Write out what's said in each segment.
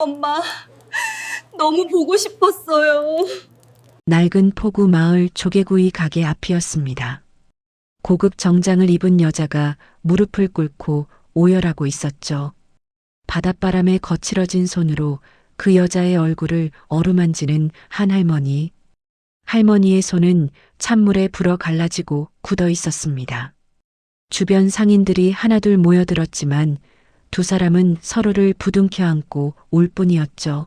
엄마, 너무 보고 싶었어요. 낡은 포구 마을 조개구이 가게 앞이었습니다. 고급 정장을 입은 여자가 무릎을 꿇고 오열하고 있었죠. 바닷바람에 거칠어진 손으로 그 여자의 얼굴을 어루만지는 한 할머니. 할머니의 손은 찬물에 불어 갈라지고 굳어 있었습니다. 주변 상인들이 하나둘 모여들었지만 두 사람은 서로를 부둥켜 안고 울 뿐이었죠.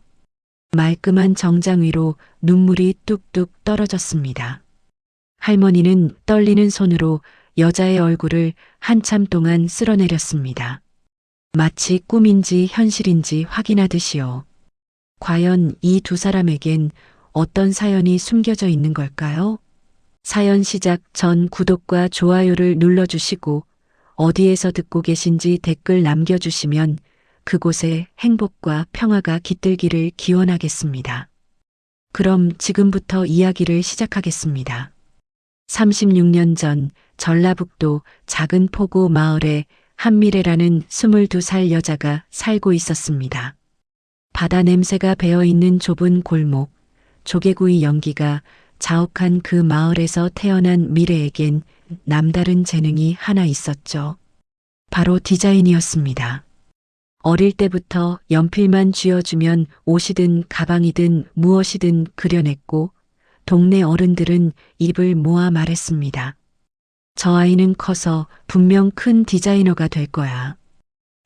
말끔한 정장 위로 눈물이 뚝뚝 떨어졌습니다. 할머니는 떨리는 손으로 여자의 얼굴을 한참 동안 쓸어내렸습니다. 마치 꿈인지 현실인지 확인하듯이요. 과연 이 두 사람에겐 어떤 사연이 숨겨져 있는 걸까요? 사연 시작 전 구독과 좋아요를 눌러주시고 어디에서 듣고 계신지 댓글 남겨주시면 그곳에 행복과 평화가 깃들기를 기원하겠습니다. 그럼 지금부터 이야기를 시작하겠습니다. 36년 전 전라북도 작은 포구 마을에 한미래라는 22살 여자가 살고 있었습니다. 바다 냄새가 배어있는 좁은 골목, 조개구이 연기가 자욱한 그 마을에서 태어난 미래에겐 남다른 재능이 하나 있었죠. 바로 디자인이었습니다. 어릴 때부터 연필만 쥐어주면 옷이든 가방이든 무엇이든 그려냈고 동네 어른들은 입을 모아 말했습니다. 저 아이는 커서 분명 큰 디자이너가 될 거야.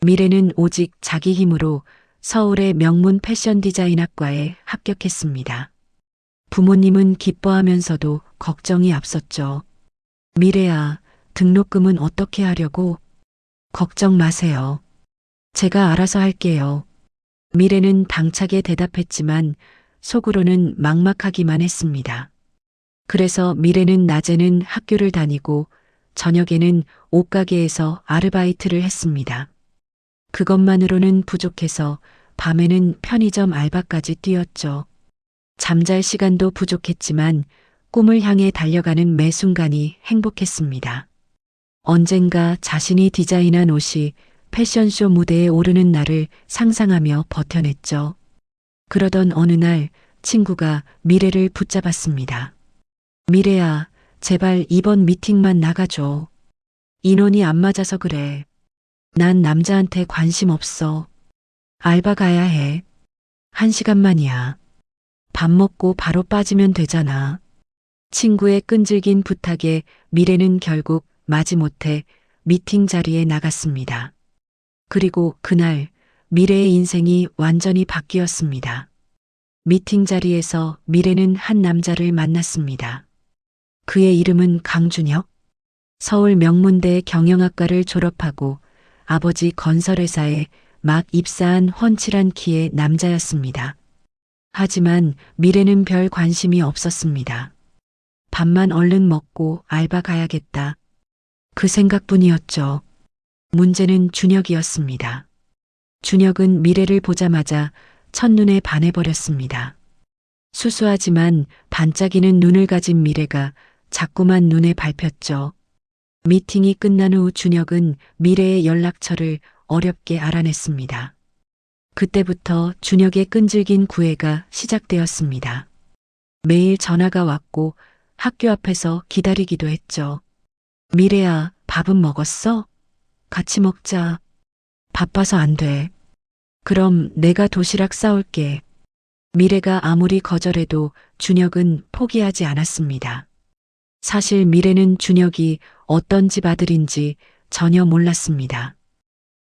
미래는 오직 자기 힘으로 서울의 명문 패션 디자인 학과에 합격했습니다. 부모님은 기뻐하면서도 걱정이 앞섰죠. 미래야, 등록금은 어떻게 하려고? 걱정 마세요. 제가 알아서 할게요. 미래는 당차게 대답했지만 속으로는 막막하기만 했습니다. 그래서 미래는 낮에는 학교를 다니고 저녁에는 옷가게에서 아르바이트를 했습니다. 그것만으로는 부족해서 밤에는 편의점 알바까지 뛰었죠. 잠잘 시간도 부족했지만 꿈을 향해 달려가는 매 순간이 행복했습니다. 언젠가 자신이 디자인한 옷이 패션쇼 무대에 오르는 날을 상상하며 버텨냈죠. 그러던 어느 날 친구가 미래를 붙잡았습니다. 미래야, 제발 이번 미팅만 나가줘. 인원이 안 맞아서 그래. 난 남자한테 관심 없어. 알바 가야 해. 1시간만이야. 밥 먹고 바로 빠지면 되잖아. 친구의 끈질긴 부탁에 미래는 결국 마지못해 미팅 자리에 나갔습니다. 그리고 그날 미래의 인생이 완전히 바뀌었습니다. 미팅 자리에서 미래는 한 남자를 만났습니다. 그의 이름은 강준혁. 서울 명문대 경영학과를 졸업하고 아버지 건설회사에 막 입사한 훤칠한 키의 남자였습니다. 하지만 미래는 별 관심이 없었습니다. 밥만 얼른 먹고 알바 가야겠다. 그 생각뿐이었죠. 문제는 준혁이었습니다. 준혁은 미래를 보자마자 첫눈에 반해버렸습니다. 수수하지만 반짝이는 눈을 가진 미래가 자꾸만 눈에 밟혔죠. 미팅이 끝난 후 준혁은 미래의 연락처를 어렵게 알아냈습니다. 그때부터 준혁의 끈질긴 구애가 시작되었습니다. 매일 전화가 왔고 학교 앞에서 기다리기도 했죠. 미래야, 밥은 먹었어? 같이 먹자. 바빠서 안 돼. 그럼 내가 도시락 싸올게. 미래가 아무리 거절해도 준혁은 포기하지 않았습니다. 사실 미래는 준혁이 어떤 집 아들인지 전혀 몰랐습니다.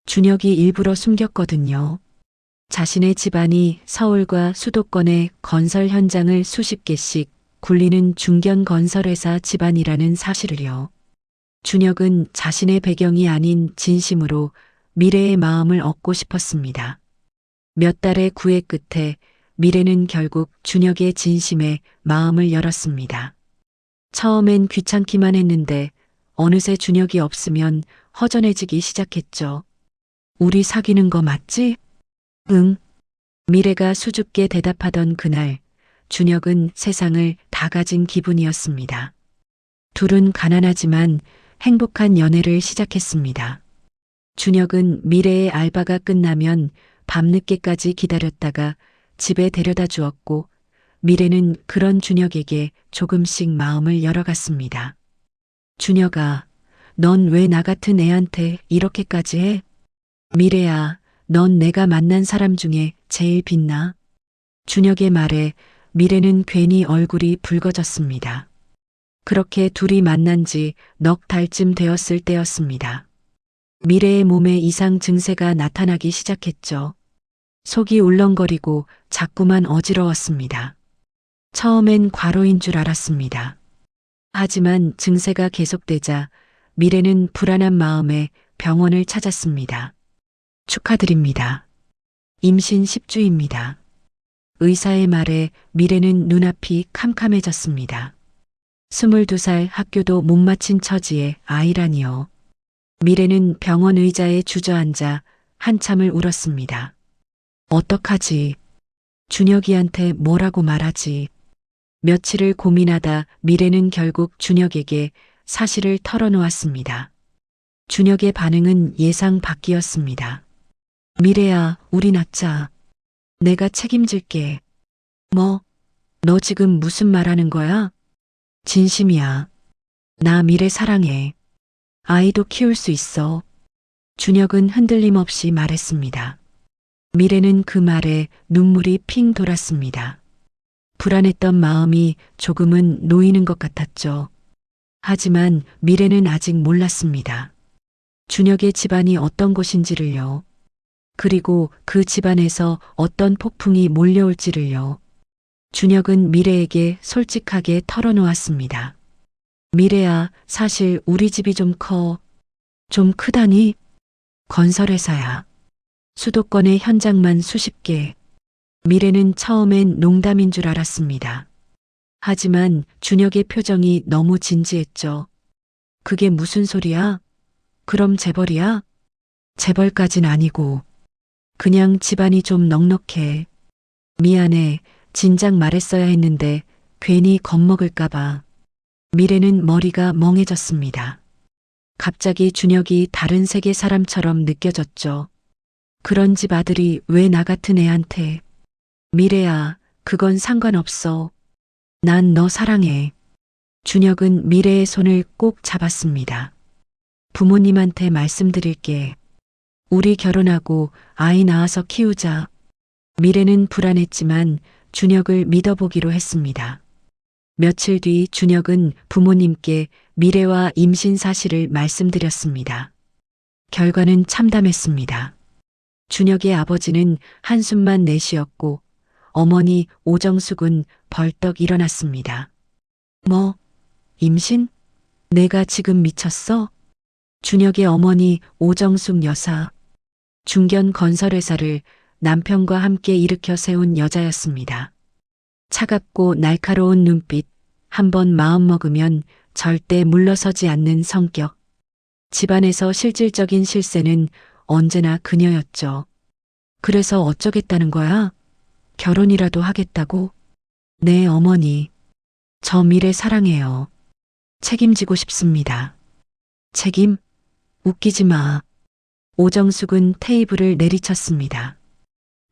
준혁이 일부러 숨겼거든요. 자신의 집안이 서울과 수도권의 건설 현장을 수십 개씩 굴리는 중견 건설회사 집안이라는 사실을요. 준혁은 자신의 배경이 아닌 진심으로 미래의 마음을 얻고 싶었습니다. 몇 달의 구애 끝에 미래는 결국 준혁의 진심에 마음을 열었습니다. 처음엔 귀찮기만 했는데 어느새 준혁이 없으면 허전해지기 시작했죠. 우리 사귀는 거 맞지? 응. 미래가 수줍게 대답하던 그날, 준혁은 세상을 다 가진 기분이었습니다. 둘은 가난하지만 행복한 연애를 시작했습니다. 준혁은 미래의 알바가 끝나면 밤늦게까지 기다렸다가 집에 데려다 주었고 미래는 그런 준혁에게 조금씩 마음을 열어갔습니다. 준혁아, 넌 왜 나 같은 애한테 이렇게까지 해? 미래야, 넌 내가 만난 사람 중에 제일 빛나. 준혁의 말에 미래는 괜히 얼굴이 붉어졌습니다. 그렇게 둘이 만난 지 넉 달쯤 되었을 때였습니다. 미래의 몸에 이상 증세가 나타나기 시작했죠. 속이 울렁거리고 자꾸만 어지러웠습니다. 처음엔 과로인 줄 알았습니다. 하지만 증세가 계속되자 미래는 불안한 마음에 병원을 찾았습니다. 축하드립니다. 임신 10주입니다. 의사의 말에 미래는 눈앞이 캄캄해졌습니다. 22살 학교도 못 마친 처지의 아이라니요. 미래는 병원 의자에 주저앉아 한참을 울었습니다. 어떡하지? 준혁이한테 뭐라고 말하지? 며칠을 고민하다 미래는 결국 준혁에게 사실을 털어놓았습니다. 준혁의 반응은 예상 밖이었습니다. 미래야, 우리 낳자. 내가 책임질게. 뭐? 너 지금 무슨 말하는 거야? 진심이야. 나 미래 사랑해. 아이도 키울 수 있어. 준혁은 흔들림 없이 말했습니다. 미래는 그 말에 눈물이 핑 돌았습니다. 불안했던 마음이 조금은 놓이는 것 같았죠. 하지만 미래는 아직 몰랐습니다. 준혁의 집안이 어떤 곳인지를요. 그리고 그 집안에서 어떤 폭풍이 몰려올지를요. 준혁은 미래에게 솔직하게 털어놓았습니다. 미래야, 사실 우리 집이 좀 커. 좀 크다니? 건설회사야. 수도권의 현장만 수십 개. 미래는 처음엔 농담인 줄 알았습니다. 하지만 준혁의 표정이 너무 진지했죠. 그게 무슨 소리야? 그럼 재벌이야? 재벌까진 아니고 그냥 집안이 좀 넉넉해. 미안해. 진작 말했어야 했는데 괜히 겁먹을까봐. 미래는 머리가 멍해졌습니다. 갑자기 준혁이 다른 세계 사람처럼 느껴졌죠. 그런 집 아들이 왜 나 같은 애한테. 미래야, 그건 상관없어. 난 너 사랑해. 준혁은 미래의 손을 꼭 잡았습니다. 부모님한테 말씀드릴게. 우리 결혼하고 아이 낳아서 키우자. 미래는 불안했지만 준혁을 믿어보기로 했습니다. 며칠 뒤 준혁은 부모님께 미래와 임신 사실을 말씀드렸습니다. 결과는 참담했습니다. 준혁의 아버지는 한숨만 내쉬었고 어머니 오정숙은 벌떡 일어났습니다. 뭐? 임신? 내가 지금 미쳤어? 준혁의 어머니 오정숙 여사. 중견 건설회사를 남편과 함께 일으켜 세운 여자였습니다. 차갑고 날카로운 눈빛, 한번 마음먹으면 절대 물러서지 않는 성격. 집안에서 실질적인 실세는 언제나 그녀였죠. 그래서 어쩌겠다는 거야? 결혼이라도 하겠다고? 네, 어머니. 저 미래 사랑해요. 책임지고 싶습니다. 책임? 웃기지 마. 오정숙은 테이블을 내리쳤습니다.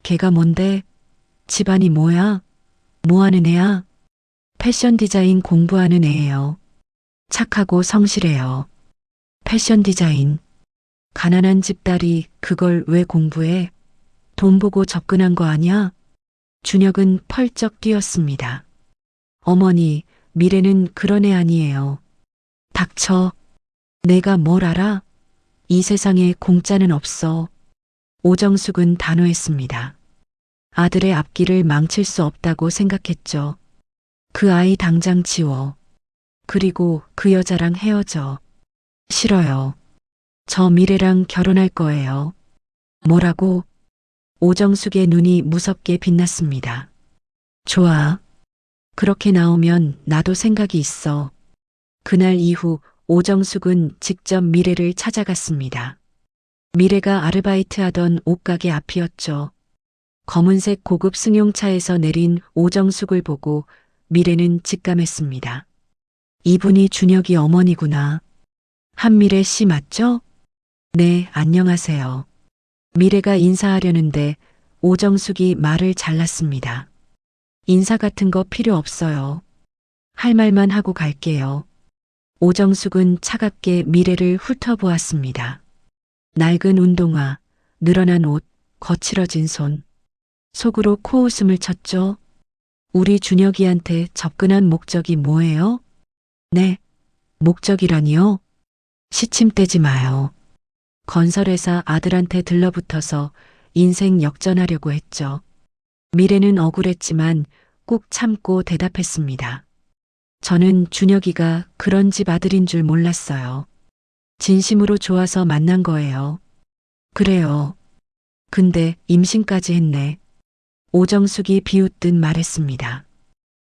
걔가 뭔데? 집안이 뭐야? 뭐하는 애야? 패션 디자인 공부하는 애예요. 착하고 성실해요. 패션 디자인. 가난한 집 딸이 그걸 왜 공부해? 돈 보고 접근한 거 아니야? 준혁은 펄쩍 뛰었습니다. 어머니, 미래는 그런 애 아니에요. 닥쳐. 내가 뭘 알아? 이 세상에 공짜는 없어. 오정숙은 단호했습니다. 아들의 앞길을 망칠 수 없다고 생각했죠. 그 아이 당장 지워. 그리고 그 여자랑 헤어져. 싫어요. 저 미래랑 결혼할 거예요. 뭐라고? 오정숙의 눈이 무섭게 빛났습니다. 좋아. 그렇게 나오면 나도 생각이 있어. 그날 이후 오정숙은 직접 미래를 찾아갔습니다. 미래가 아르바이트하던 옷가게 앞이었죠. 검은색 고급 승용차에서 내린 오정숙을 보고 미래는 직감했습니다. 이분이 준혁이 어머니구나. 한미래 씨 맞죠? 네, 안녕하세요. 미래가 인사하려는데 오정숙이 말을 잘랐습니다. 인사 같은 거 필요 없어요. 할 말만 하고 갈게요. 오정숙은 차갑게 미래를 훑어보았습니다. 낡은 운동화, 늘어난 옷, 거칠어진 손. 속으로 코웃음을 쳤죠. 우리 준혁이한테 접근한 목적이 뭐예요? 네, 목적이라니요? 시침대지 마요. 건설회사 아들한테 들러붙어서 인생 역전하려고 했죠. 미래는 억울했지만 꾹 참고 대답했습니다. 저는 준혁이가 그런 집 아들인 줄 몰랐어요. 진심으로 좋아서 만난 거예요. 그래요. 근데 임신까지 했네. 오정숙이 비웃듯 말했습니다.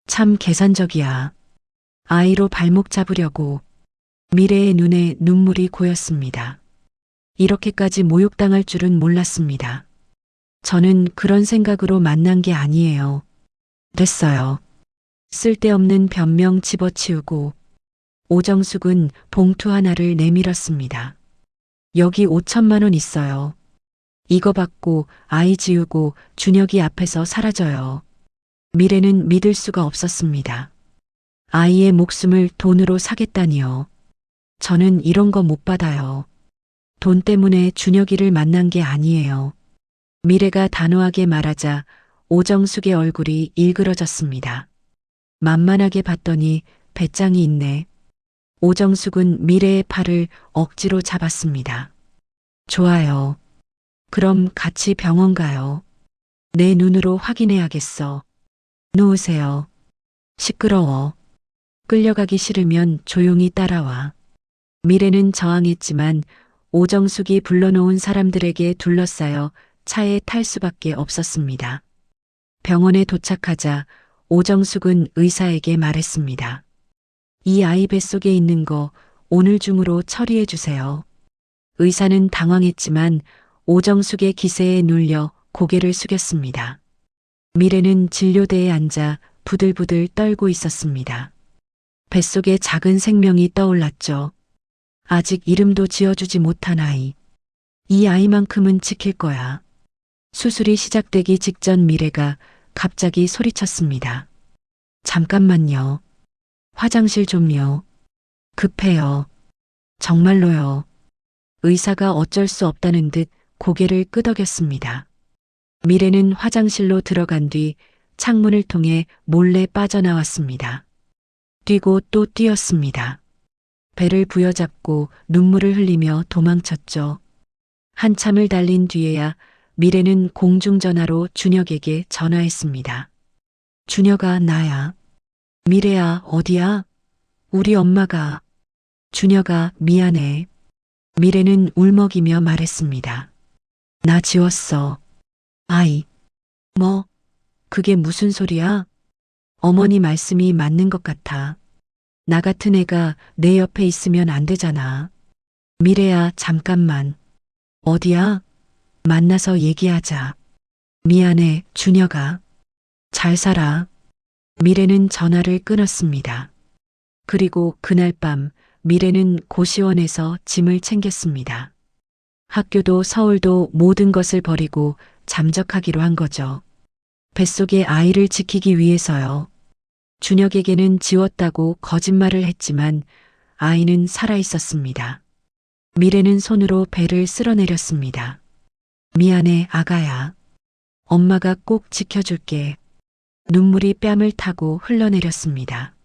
참 계산적이야. 아이로 발목 잡으려고. 미래의 눈에 눈물이 고였습니다. 이렇게까지 모욕당할 줄은 몰랐습니다. 저는 그런 생각으로 만난 게 아니에요. 됐어요. 쓸데없는 변명 집어치우고 오정숙은 봉투 하나를 내밀었습니다. 여기 5천만 원 있어요. 이거 받고 아이 지우고 준혁이 앞에서 사라져요. 미래는 믿을 수가 없었습니다. 아이의 목숨을 돈으로 사겠다니요. 저는 이런 거 못 받아요. 돈 때문에 준혁이를 만난 게 아니에요. 미래가 단호하게 말하자 오정숙의 얼굴이 일그러졌습니다. 만만하게 봤더니 배짱이 있네. 오정숙은 미래의 팔을 억지로 잡았습니다. 좋아요. 그럼 같이 병원 가요. 내 눈으로 확인해야겠어. 누우세요. 시끄러워. 끌려가기 싫으면 조용히 따라와. 미래는 저항했지만 오정숙이 불러놓은 사람들에게 둘러싸여 차에 탈 수밖에 없었습니다. 병원에 도착하자 오정숙은 의사에게 말했습니다. 이 아이 뱃속에 있는 거 오늘 중으로 처리해 주세요. 의사는 당황했지만 오정숙의 기세에 눌려 고개를 숙였습니다. 미래는 진료대에 앉아 부들부들 떨고 있었습니다. 뱃속에 작은 생명이 떠올랐죠. 아직 이름도 지어주지 못한 아이. 이 아이만큼은 지킬 거야. 수술이 시작되기 직전 미래가 갑자기 소리쳤습니다. 잠깐만요. 화장실 좀요. 급해요. 정말로요. 의사가 어쩔 수 없다는 듯 고개를 끄덕였습니다. 미래는 화장실로 들어간 뒤 창문을 통해 몰래 빠져나왔습니다. 뛰고 또 뛰었습니다. 배를 부여잡고 눈물을 흘리며 도망쳤죠. 한참을 달린 뒤에야 미래는 공중전화로 준혁에게 전화했습니다. 준혁아, 나야. 미래야, 어디야? 우리 엄마가. 준혁아, 미안해. 미래는 울먹이며 말했습니다. 나 지웠어. 아이. 뭐? 그게 무슨 소리야? 어머니 말씀이 맞는 것 같아. 나 같은 애가 내 옆에 있으면 안 되잖아. 미래야, 잠깐만. 어디야? 만나서 얘기하자. 미안해, 준혁아. 잘 살아. 미래는 전화를 끊었습니다. 그리고 그날 밤 미래는 고시원에서 짐을 챙겼습니다. 학교도 서울도 모든 것을 버리고 잠적하기로 한 거죠. 뱃속의 아이를 지키기 위해서요. 준혁에게는 지웠다고 거짓말을 했지만 아이는 살아 있었습니다. 미래는 손으로 배를 쓸어내렸습니다. 미안해, 아가야. 엄마가 꼭 지켜줄게. 눈물이 뺨을 타고 흘러내렸습니다.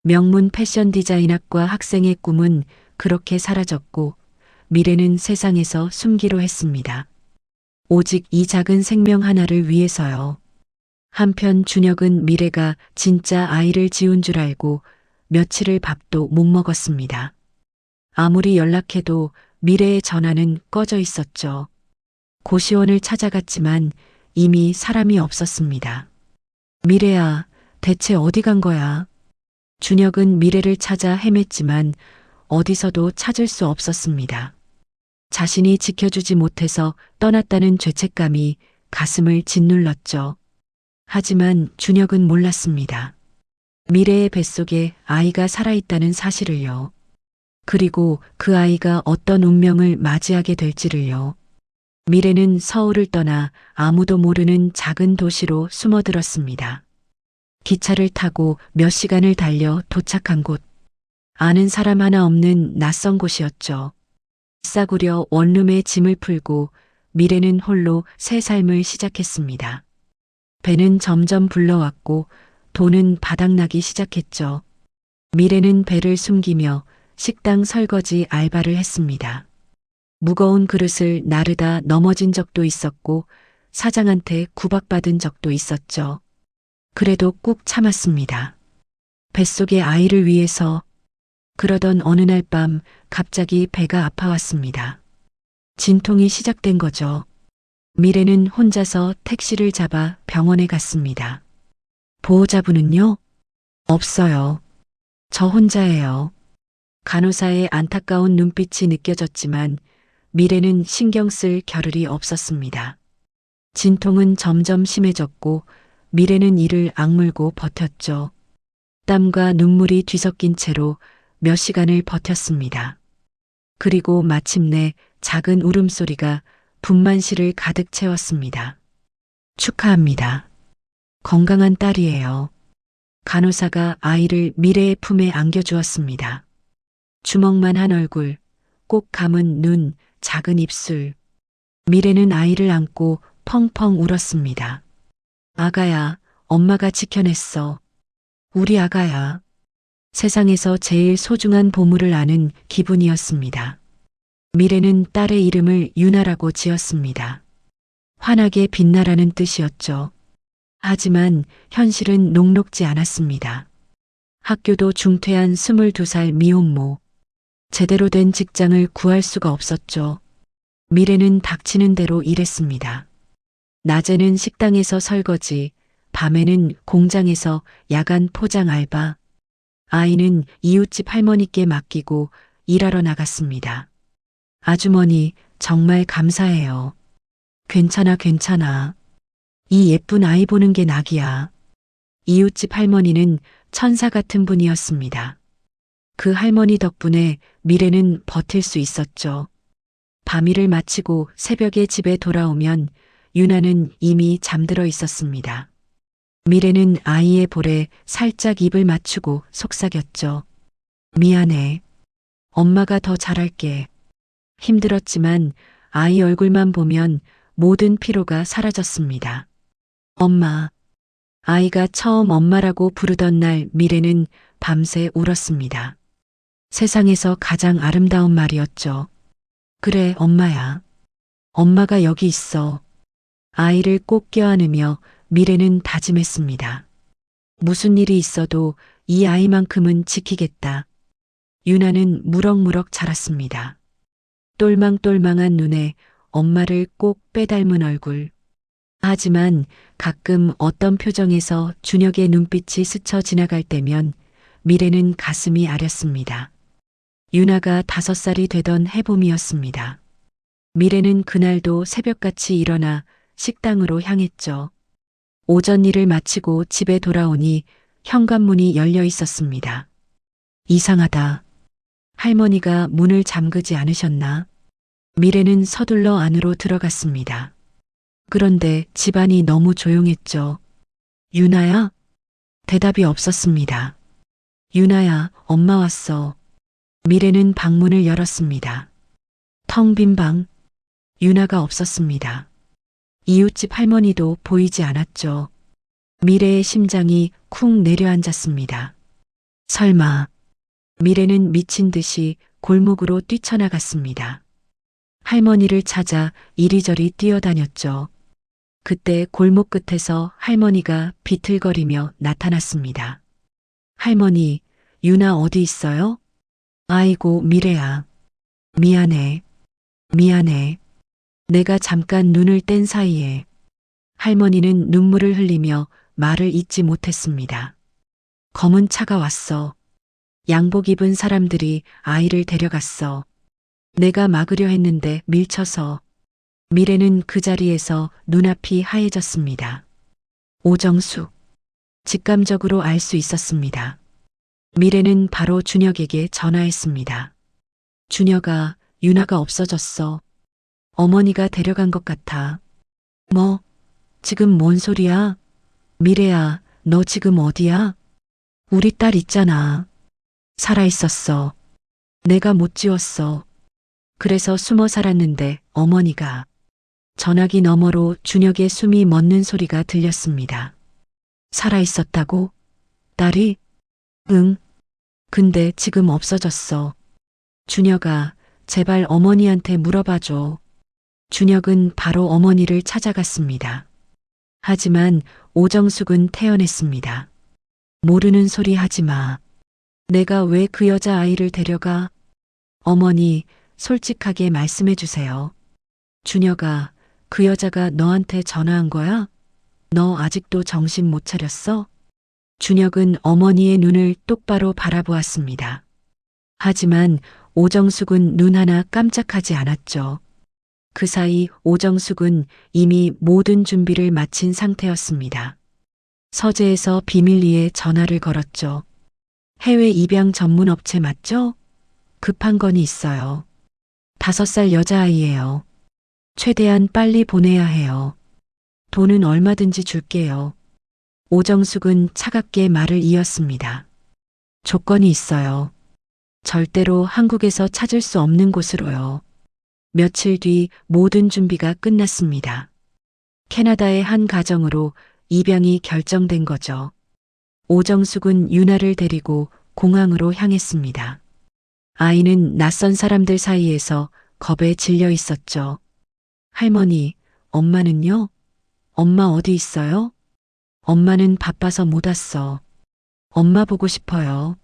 명문 패션 디자인학과 학생의 꿈은 그렇게 사라졌고 미래는 세상에서 숨기로 했습니다. 오직 이 작은 생명 하나를 위해서요. 한편 준혁은 미래가 진짜 아이를 지운 줄 알고 며칠을 밥도 못 먹었습니다. 아무리 연락해도 미래의 전화는 꺼져 있었죠. 고시원을 찾아갔지만 이미 사람이 없었습니다. 미래야, 대체 어디 간 거야? 준혁은 미래를 찾아 헤맸지만 어디서도 찾을 수 없었습니다. 자신이 지켜주지 못해서 떠났다는 죄책감이 가슴을 짓눌렀죠. 하지만 준혁은 몰랐습니다. 미래의 뱃속에 아이가 살아있다는 사실을요. 그리고 그 아이가 어떤 운명을 맞이하게 될지를요. 미래는 서울을 떠나 아무도 모르는 작은 도시로 숨어들었습니다. 기차를 타고 몇 시간을 달려 도착한 곳. 아는 사람 하나 없는 낯선 곳이었죠. 싸구려 원룸에 짐을 풀고 미래는 홀로 새 삶을 시작했습니다. 배는 점점 불러왔고 돈은 바닥나기 시작했죠. 미래는 배를 숨기며 식당 설거지 알바를 했습니다. 무거운 그릇을 나르다 넘어진 적도 있었고 사장한테 구박받은 적도 있었죠. 그래도 꾹 참았습니다. 뱃속의 아이를 위해서. 그러던 어느 날 밤 갑자기 배가 아파왔습니다. 진통이 시작된 거죠. 미래는 혼자서 택시를 잡아 병원에 갔습니다. 보호자분은요? 없어요. 저 혼자예요. 간호사의 안타까운 눈빛이 느껴졌지만 미래는 신경 쓸 겨를이 없었습니다. 진통은 점점 심해졌고 미래는 이를 악물고 버텼죠. 땀과 눈물이 뒤섞인 채로 몇 시간을 버텼습니다. 그리고 마침내 작은 울음소리가 분만실을 가득 채웠습니다. 축하합니다. 건강한 딸이에요. 간호사가 아이를 미래의 품에 안겨주었습니다. 주먹만 한 얼굴, 꼭 감은 눈, 작은 입술. 미래는 아이를 안고 펑펑 울었습니다. 아가야, 엄마가 지켜냈어. 우리 아가야. 세상에서 제일 소중한 보물을 아는 기분이었습니다. 미래는 딸의 이름을 유나라고 지었습니다. 환하게 빛나라는 뜻이었죠. 하지만 현실은 녹록지 않았습니다. 학교도 중퇴한 22살 미혼모. 제대로 된 직장을 구할 수가 없었죠. 미래는 닥치는 대로 일했습니다. 낮에는 식당에서 설거지, 밤에는 공장에서 야간 포장 알바. 아이는 이웃집 할머니께 맡기고 일하러 나갔습니다. 아주머니, 정말 감사해요. 괜찮아, 괜찮아. 이 예쁜 아이 보는 게 낙이야. 이웃집 할머니는 천사 같은 분이었습니다. 그 할머니 덕분에 미래는 버틸 수 있었죠. 밤일을 마치고 새벽에 집에 돌아오면 유나는 이미 잠들어 있었습니다. 미래는 아이의 볼에 살짝 입을 맞추고 속삭였죠. 미안해. 엄마가 더 잘할게. 힘들었지만 아이 얼굴만 보면 모든 피로가 사라졌습니다. 엄마. 아이가 처음 엄마라고 부르던 날 미래는 밤새 울었습니다. 세상에서 가장 아름다운 말이었죠. 그래, 엄마야. 엄마가 여기 있어. 아이를 꼭 껴안으며 미래는 다짐했습니다. 무슨 일이 있어도 이 아이만큼은 지키겠다. 유나는 무럭무럭 자랐습니다. 똘망똘망한 눈에 엄마를 꼭 빼닮은 얼굴. 하지만 가끔 어떤 표정에서 준혁의 눈빛이 스쳐 지나갈 때면 미래는 가슴이 아렸습니다. 유나가 5살이 되던 해봄이었습니다. 미래는 그날도 새벽같이 일어나 식당으로 향했죠. 오전 일을 마치고 집에 돌아오니 현관문이 열려 있었습니다. 이상하다. 할머니가 문을 잠그지 않으셨나? 미래는 서둘러 안으로 들어갔습니다. 그런데 집안이 너무 조용했죠. 유나야? 대답이 없었습니다. 유나야, 엄마 왔어. 미래는 방문을 열었습니다. 텅 빈 방. 유나가 없었습니다. 이웃집 할머니도 보이지 않았죠. 미래의 심장이 쿵 내려앉았습니다. 설마. 미래는 미친 듯이 골목으로 뛰쳐나갔습니다. 할머니를 찾아 이리저리 뛰어다녔죠. 그때 골목 끝에서 할머니가 비틀거리며 나타났습니다. 할머니, 유나 어디 있어요? 아이고, 미래야. 미안해. 미안해. 내가 잠깐 눈을 뗀 사이에. 할머니는 눈물을 흘리며 말을 잇지 못했습니다. 검은 차가 왔어. 양복 입은 사람들이 아이를 데려갔어. 내가 막으려 했는데 밀쳐서. 미래는 그 자리에서 눈앞이 하얘졌습니다. 오정숙. 직감적으로 알 수 있었습니다. 미래는 바로 준혁에게 전화했습니다. 준혁아, 유나가 없어졌어. 어머니가 데려간 것 같아. 뭐, 지금 뭔 소리야? 미래야, 너 지금 어디야? 우리 딸 있잖아. 살아있었어. 내가 못 지웠어. 그래서 숨어 살았는데 어머니가. 전화기 너머로 준혁의 숨이 멎는 소리가 들렸습니다. 살아있었다고? 딸이? 응. 근데 지금 없어졌어. 준혁아, 제발 어머니한테 물어봐줘. 준혁은 바로 어머니를 찾아갔습니다. 하지만 오정숙은 태연했습니다. 모르는 소리 하지 마. 내가 왜 그 여자아이를 데려가? 어머니, 솔직하게 말씀해 주세요. 준혁아, 그 여자가 너한테 전화한 거야? 너 아직도 정신 못 차렸어? 준혁은 어머니의 눈을 똑바로 바라보았습니다. 하지만 오정숙은 눈 하나 깜짝하지 않았죠. 그 사이 오정숙은 이미 모든 준비를 마친 상태였습니다. 서재에서 비밀리에 전화를 걸었죠. 해외 입양 전문 업체 맞죠? 급한 건이 있어요. 5살 여자아이예요. 최대한 빨리 보내야 해요. 돈은 얼마든지 줄게요. 오정숙은 차갑게 말을 이었습니다. 조건이 있어요. 절대로 한국에서 찾을 수 없는 곳으로요. 며칠 뒤 모든 준비가 끝났습니다. 캐나다의 한 가정으로 입양이 결정된 거죠. 오정숙은 유나를 데리고 공항으로 향했습니다. 아이는 낯선 사람들 사이에서 겁에 질려 있었죠. 할머니, 엄마는요? 엄마 어디 있어요? 엄마는 바빠서 못 왔어. 엄마 보고 싶어요.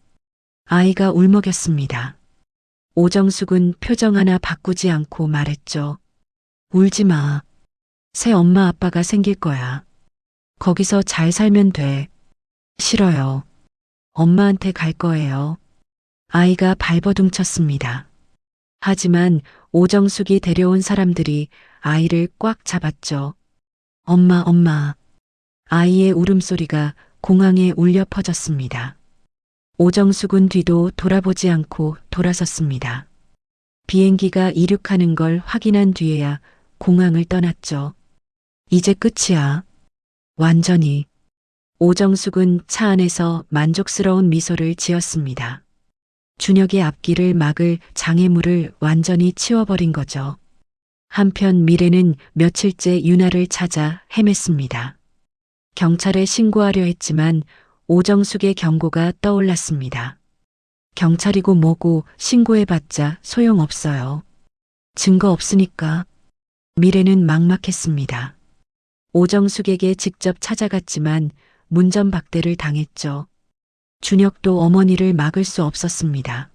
아이가 울먹였습니다. 오정숙은 표정 하나 바꾸지 않고 말했죠. 울지 마. 새 엄마 아빠가 생길 거야. 거기서 잘 살면 돼. 싫어요. 엄마한테 갈 거예요. 아이가 발버둥쳤습니다. 하지만 오정숙이 데려온 사람들이 아이를 꽉 잡았죠. 엄마, 엄마. 아이의 울음소리가 공항에 울려 퍼졌습니다. 오정숙은 뒤도 돌아보지 않고 돌아섰습니다. 비행기가 이륙하는 걸 확인한 뒤에야 공항을 떠났죠. 이제 끝이야. 완전히. 오정숙은 차 안에서 만족스러운 미소를 지었습니다. 준혁의 앞길을 막을 장애물을 완전히 치워버린 거죠. 한편 미래는 며칠째 유나를 찾아 헤맸습니다. 경찰에 신고하려 했지만 오정숙의 경고가 떠올랐습니다. 경찰이고 뭐고 신고해봤자 소용없어요. 증거 없으니까. 미래는 막막했습니다. 오정숙에게 직접 찾아갔지만 문전박대를 당했죠. 준혁도 어머니를 막을 수 없었습니다.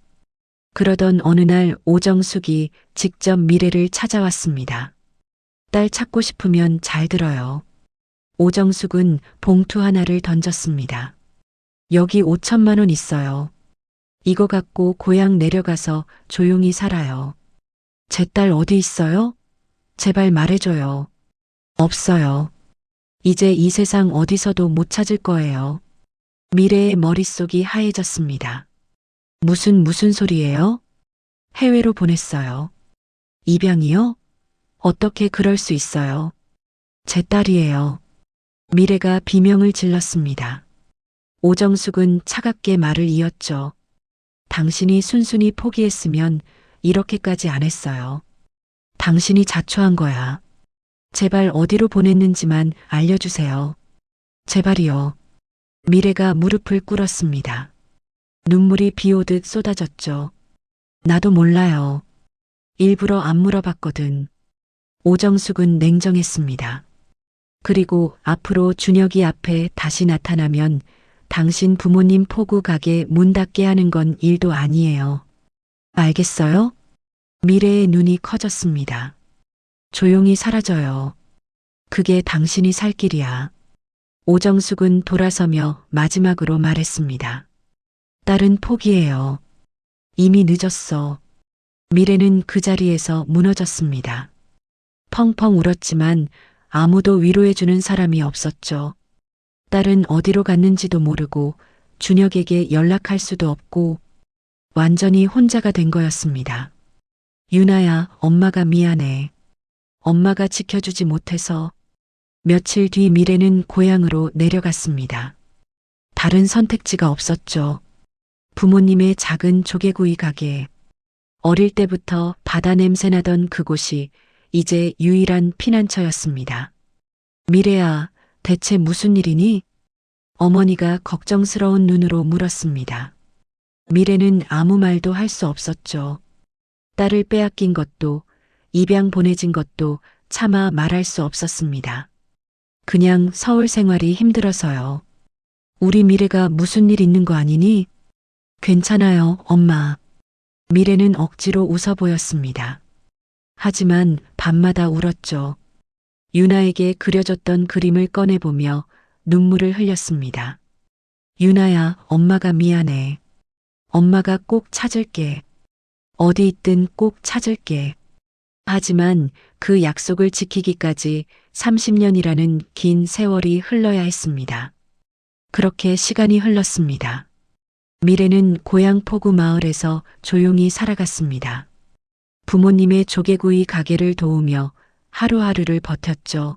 그러던 어느 날 오정숙이 직접 미래를 찾아왔습니다. 딸 찾고 싶으면 잘 들어요. 오정숙은 봉투 하나를 던졌습니다. 여기 5천만 원 있어요. 이거 갖고 고향 내려가서 조용히 살아요. 제 딸 어디 있어요? 제발 말해줘요. 없어요. 이제 이 세상 어디서도 못 찾을 거예요. 미래의 머릿속이 하얘졌습니다. 무슨 소리예요? 해외로 보냈어요. 입양이요? 어떻게 그럴 수 있어요? 제 딸이에요. 미래가 비명을 질렀습니다. 오정숙은 차갑게 말을 이었죠. 당신이 순순히 포기했으면 이렇게까지 안 했어요. 당신이 자초한 거야. 제발 어디로 보냈는지만 알려주세요. 제발이요. 미래가 무릎을 꿇었습니다. 눈물이 비 오듯 쏟아졌죠. 나도 몰라요. 일부러 안 물어봤거든. 오정숙은 냉정했습니다. 그리고 앞으로 준혁이 앞에 다시 나타나면 당신 부모님 포구 가게 문 닫게 하는 건 일도 아니에요. 알겠어요? 미래의 눈이 커졌습니다. 조용히 사라져요. 그게 당신이 살 길이야. 오정숙은 돌아서며 마지막으로 말했습니다. 딸은 포기해요. 이미 늦었어. 미래는 그 자리에서 무너졌습니다. 펑펑 울었지만 아무도 위로해주는 사람이 없었죠. 딸은 어디로 갔는지도 모르고 준혁에게 연락할 수도 없고 완전히 혼자가 된 거였습니다. 유나야, 엄마가 미안해. 엄마가 지켜주지 못해서. 며칠 뒤 미래는 고향으로 내려갔습니다. 다른 선택지가 없었죠. 부모님의 작은 조개구이 가게. 어릴 때부터 바다 냄새 나던 그곳이 이제 유일한 피난처였습니다. 미래야, 대체 무슨 일이니? 어머니가 걱정스러운 눈으로 물었습니다. 미래는 아무 말도 할 수 없었죠. 딸을 빼앗긴 것도, 입양 보내진 것도 차마 말할 수 없었습니다. 그냥 서울 생활이 힘들어서요. 우리 미래가 무슨 일 있는 거 아니니? 괜찮아요, 엄마. 미래는 억지로 웃어 보였습니다. 하지만 밤마다 울었죠. 유나에게 그려줬던 그림을 꺼내보며 눈물을 흘렸습니다. 유나야, 엄마가 미안해. 엄마가 꼭 찾을게. 어디 있든 꼭 찾을게. 하지만 그 약속을 지키기까지 30년이라는 긴 세월이 흘러야 했습니다. 그렇게 시간이 흘렀습니다. 미래는 고향 포구 마을에서 조용히 살아갔습니다. 부모님의 조개구이 가게를 도우며 하루하루를 버텼죠.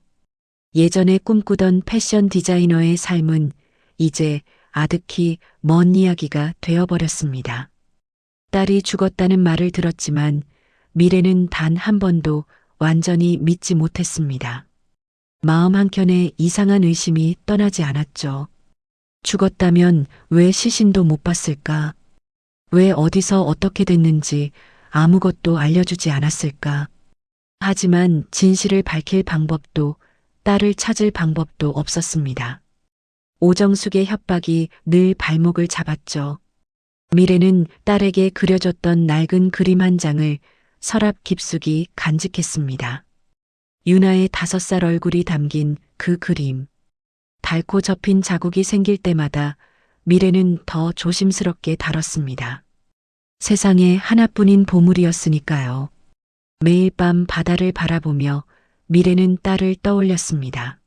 예전에 꿈꾸던 패션 디자이너의 삶은 이제 아득히 먼 이야기가 되어버렸습니다. 딸이 죽었다는 말을 들었지만 미래는 단 한 번도 완전히 믿지 못했습니다. 마음 한켠에 이상한 의심이 떠나지 않았죠. 죽었다면 왜 시신도 못 봤을까? 왜 어디서 어떻게 됐는지 아무것도 알려주지 않았을까? 하지만 진실을 밝힐 방법도 딸을 찾을 방법도 없었습니다. 오정숙의 협박이 늘 발목을 잡았죠. 미래는 딸에게 그려줬던 낡은 그림 한 장을 서랍 깊숙이 간직했습니다. 유나의 5살 얼굴이 담긴 그 그림. 닳고 접힌 자국이 생길 때마다 미래는 더 조심스럽게 다뤘습니다. 세상에 하나뿐인 보물이었으니까요. 매일 밤 바다를 바라보며 미래는 딸을 떠올렸습니다.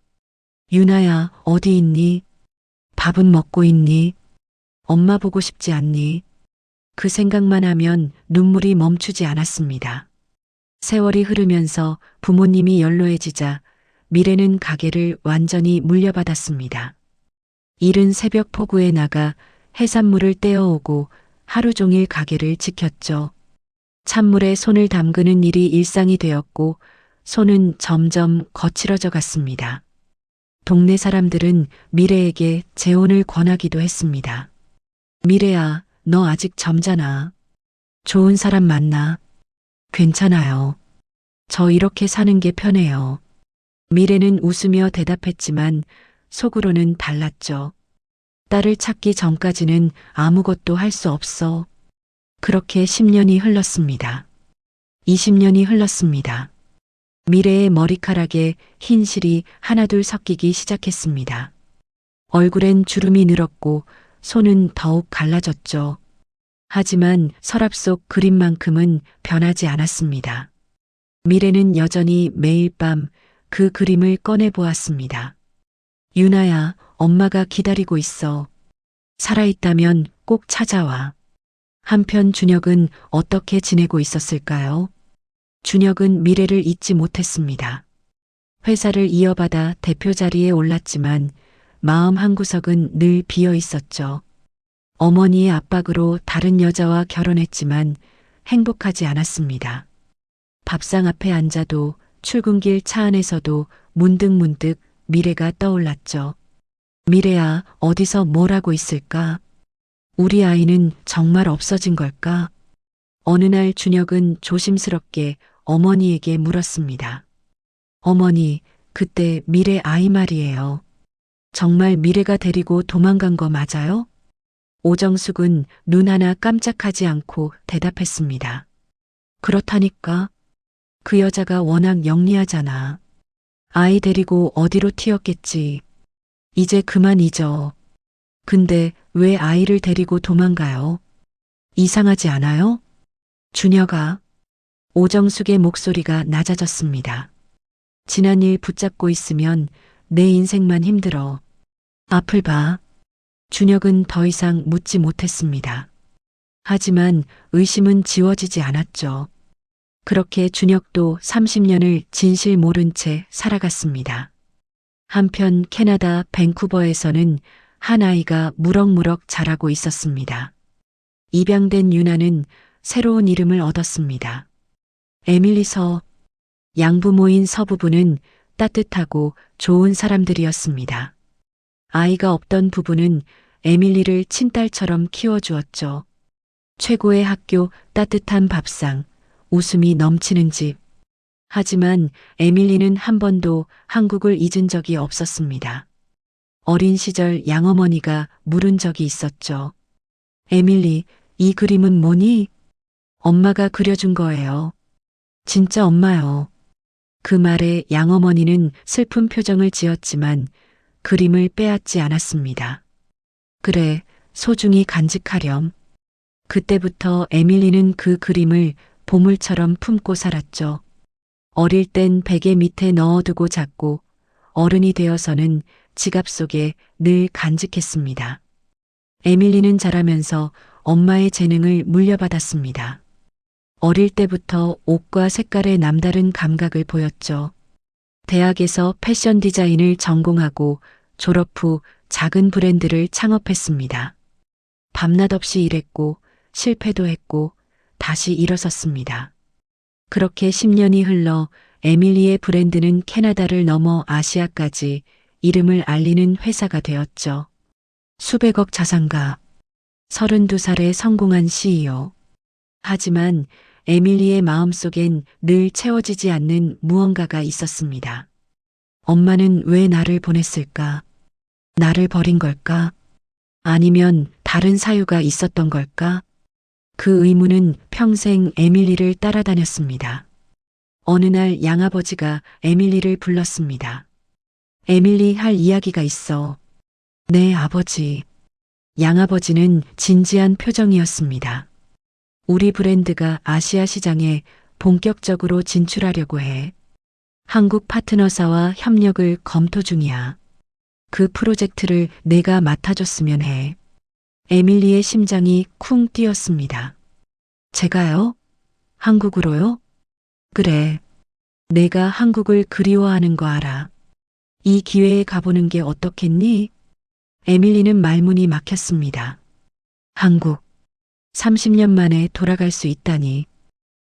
유나야, 어디 있니? 밥은 먹고 있니? 엄마 보고 싶지 않니? 그 생각만 하면 눈물이 멈추지 않았습니다. 세월이 흐르면서 부모님이 연로해지자 미래는 가게를 완전히 물려받았습니다. 이른 새벽 포구에 나가 해산물을 떼어오고 하루 종일 가게를 지켰죠. 찬물에 손을 담그는 일이 일상이 되었고 손은 점점 거칠어져 갔습니다. 동네 사람들은 미래에게 재혼을 권하기도 했습니다. 미래야, 너 아직 젊잖아. 좋은 사람 만나. 괜찮아요. 저 이렇게 사는 게 편해요. 미래는 웃으며 대답했지만 속으로는 달랐죠. 딸을 찾기 전까지는 아무것도 할 수 없어. 그렇게 10년이 흘렀습니다. 20년이 흘렀습니다. 미래의 머리카락에 흰실이 하나둘 섞이기 시작했습니다. 얼굴엔 주름이 늘었고 손은 더욱 갈라졌죠. 하지만 서랍 속 그림만큼은 변하지 않았습니다. 미래는 여전히 매일 밤 그 그림을 꺼내 보았습니다. 유나야, 엄마가 기다리고 있어. 살아있다면 꼭 찾아와. 한편 준혁은 어떻게 지내고 있었을까요? 준혁은 미래를 잊지 못했습니다. 회사를 이어받아 대표 자리에 올랐지만 마음 한구석은 늘 비어 있었죠. 어머니의 압박으로 다른 여자와 결혼했지만 행복하지 않았습니다. 밥상 앞에 앉아도 출근길 차 안에서도 문득문득 미래가 떠올랐죠. 미래야, 어디서 뭘 하고 있을까? 우리 아이는 정말 없어진 걸까? 어느 날 준혁은 조심스럽게 어머니에게 물었습니다. 어머니, 그때 미래 아이 말이에요. 정말 미래가 데리고 도망간 거 맞아요? 오정숙은 눈 하나 깜짝하지 않고 대답했습니다. 그렇다니까. 그 여자가 워낙 영리하잖아. 아이 데리고 어디로 튀었겠지. 이제 그만 잊어. 근데 왜 아이를 데리고 도망가요? 이상하지 않아요? 준혁아. 오정숙의 목소리가 낮아졌습니다. 지난 일 붙잡고 있으면 내 인생만 힘들어. 앞을 봐. 준혁은 더 이상 묻지 못했습니다. 하지만 의심은 지워지지 않았죠. 그렇게 준혁도 30년을 진실 모른 채 살아갔습니다. 한편 캐나다 밴쿠버에서는 한 아이가 무럭무럭 자라고 있었습니다. 입양된 유나는 새로운 이름을 얻었습니다. 에밀리 서. 양부모인 서부부는 따뜻하고 좋은 사람들이었습니다. 아이가 없던 부부는 에밀리를 친딸처럼 키워주었죠. 최고의 학교, 따뜻한 밥상, 웃음이 넘치는 집. 하지만 에밀리는 한 번도 한국을 잊은 적이 없었습니다. 어린 시절 양어머니가 물은 적이 있었죠. 에밀리, 이 그림은 뭐니? 엄마가 그려준 거예요. 진짜 엄마요. 그 말에 양어머니는 슬픈 표정을 지었지만 그림을 빼앗지 않았습니다. 그래, 소중히 간직하렴. 그때부터 에밀리는 그 그림을 보물처럼 품고 살았죠. 어릴 땐 베개 밑에 넣어두고 잤고 어른이 되어서는 지갑 속에 늘 간직했습니다. 에밀리는 자라면서 엄마의 재능을 물려받았습니다. 어릴 때부터 옷과 색깔의 남다른 감각을 보였죠. 대학에서 패션 디자인을 전공하고 졸업 후 작은 브랜드를 창업했습니다. 밤낮 없이 일했고 실패도 했고 다시 일어섰습니다. 그렇게 10년이 흘러 에밀리의 브랜드는 캐나다를 넘어 아시아까지 이름을 알리는 회사가 되었죠. 수백억 자산가, 32살에 성공한 CEO. 하지만 에밀리의 마음속엔 늘 채워지지 않는 무언가가 있었습니다. 엄마는 왜 나를 보냈을까? 나를 버린 걸까? 아니면 다른 사유가 있었던 걸까? 그 의문은 평생 에밀리를 따라다녔습니다. 어느 날 양아버지가 에밀리를 불렀습니다. 에밀리 할 이야기가 있어. 네, 아버지. 양아버지는 진지한 표정이었습니다. 우리 브랜드가 아시아 시장에 본격적으로 진출하려고 해. 한국 파트너사와 협력을 검토 중이야. 그 프로젝트를 내가 맡아줬으면 해. 에밀리의 심장이 쿵 뛰었습니다. 제가요? 한국으로요? 그래. 내가 한국을 그리워하는 거 알아. 이 기회에 가보는 게 어떻겠니? 에밀리는 말문이 막혔습니다. 한국. 30년 만에 돌아갈 수 있다니.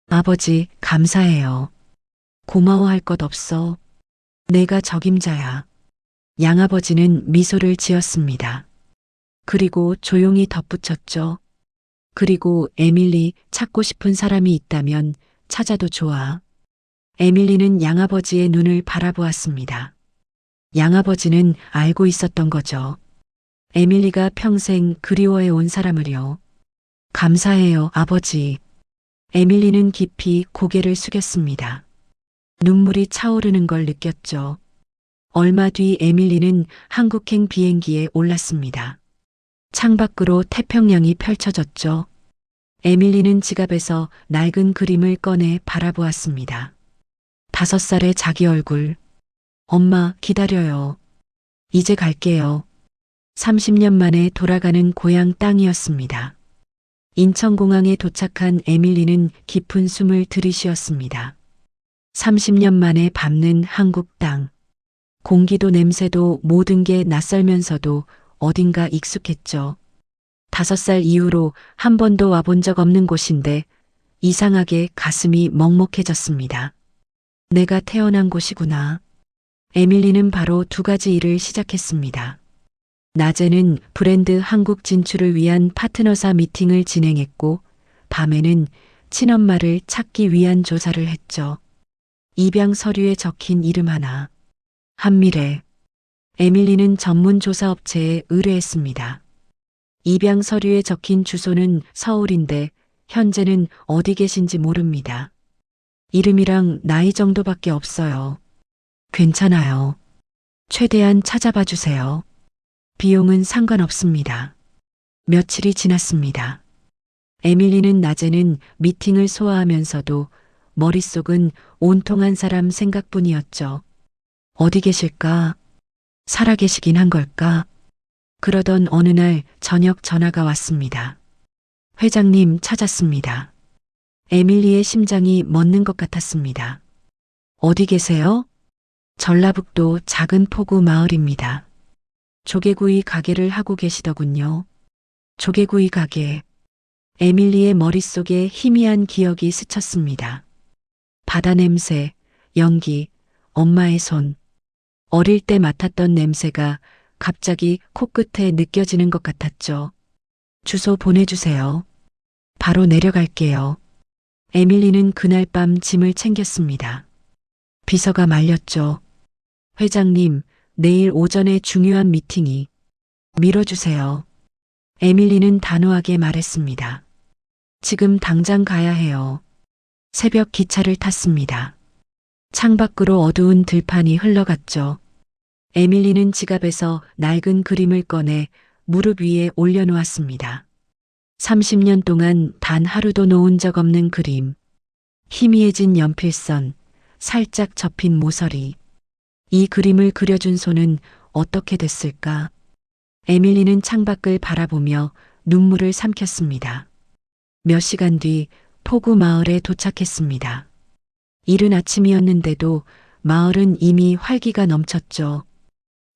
아버지, 감사해요. 고마워할 것 없어. 내가 적임자야. 양아버지는 미소를 지었습니다. 그리고 조용히 덧붙였죠. 그리고 에밀리, 찾고 싶은 사람이 있다면 찾아도 좋아. 에밀리는 양아버지의 눈을 바라보았습니다. 양아버지는 알고 있었던 거죠. 에밀리가 평생 그리워해 온 사람을요. 감사해요, 아버지. 에밀리는 깊이 고개를 숙였습니다. 눈물이 차오르는 걸 느꼈죠. 얼마 뒤 에밀리는 한국행 비행기에 올랐습니다. 창밖으로 태평양이 펼쳐졌죠. 에밀리는 지갑에서 낡은 그림을 꺼내 바라보았습니다. 5살의 자기 얼굴. 엄마, 기다려요. 이제 갈게요. 30년 만에 돌아가는 고향 땅이었습니다. 인천공항에 도착한 에밀리는 깊은 숨을 들이쉬었습니다. 30년 만에 밟는 한국 땅. 공기도 냄새도 모든 게 낯설면서도 어딘가 익숙했죠. 5살 이후로 한 번도 와본 적 없는 곳인데 이상하게 가슴이 먹먹해졌습니다. 내가 태어난 곳이구나. 에밀리는 바로 2가지 일을 시작했습니다. 낮에는 브랜드 한국 진출을 위한 파트너사 미팅을 진행했고 밤에는 친엄마를 찾기 위한 조사를 했죠. 입양 서류에 적힌 이름 하나. 한미래. 에밀리는 전문 조사 업체에 의뢰했습니다. 입양 서류에 적힌 주소는 서울인데 현재는 어디 계신지 모릅니다. 이름이랑 나이 정도밖에 없어요. 괜찮아요. 최대한 찾아봐 주세요. 비용은 상관없습니다. 며칠이 지났습니다. 에밀리는 낮에는 미팅을 소화하면서도 머릿속은 온통 한 사람 생각뿐이었죠. 어디 계실까? 살아계시긴 한 걸까? 그러던 어느 날 저녁 전화가 왔습니다. 회장님 찾았습니다. 에밀리의 심장이 멎는 것 같았습니다. 어디 계세요? 전라북도 작은 포구 마을입니다. 조개구이 가게를 하고 계시더군요. 조개구이 가게. 에밀리의 머릿속에 희미한 기억이 스쳤습니다. 바다 냄새, 연기, 엄마의 손. 어릴 때 맡았던 냄새가 갑자기 코끝에 느껴지는 것 같았죠. 주소 보내주세요. 바로 내려갈게요. 에밀리는 그날 밤 짐을 챙겼습니다. 비서가 말렸죠. 회장님, 내일 오전에 중요한 미팅이. 밀어주세요. 에밀리는 단호하게 말했습니다. 지금 당장 가야 해요. 새벽 기차를 탔습니다. 창밖으로 어두운 들판이 흘러갔죠. 에밀리는 지갑에서 낡은 그림을 꺼내 무릎 위에 올려놓았습니다. 30년 동안 단 하루도 놓은 적 없는 그림. 희미해진 연필선, 살짝 접힌 모서리. 이 그림을 그려준 손은 어떻게 됐을까? 에밀리는 창밖을 바라보며 눈물을 삼켰습니다. 몇 시간 뒤 포구 마을에 도착했습니다. 이른 아침이었는데도 마을은 이미 활기가 넘쳤죠.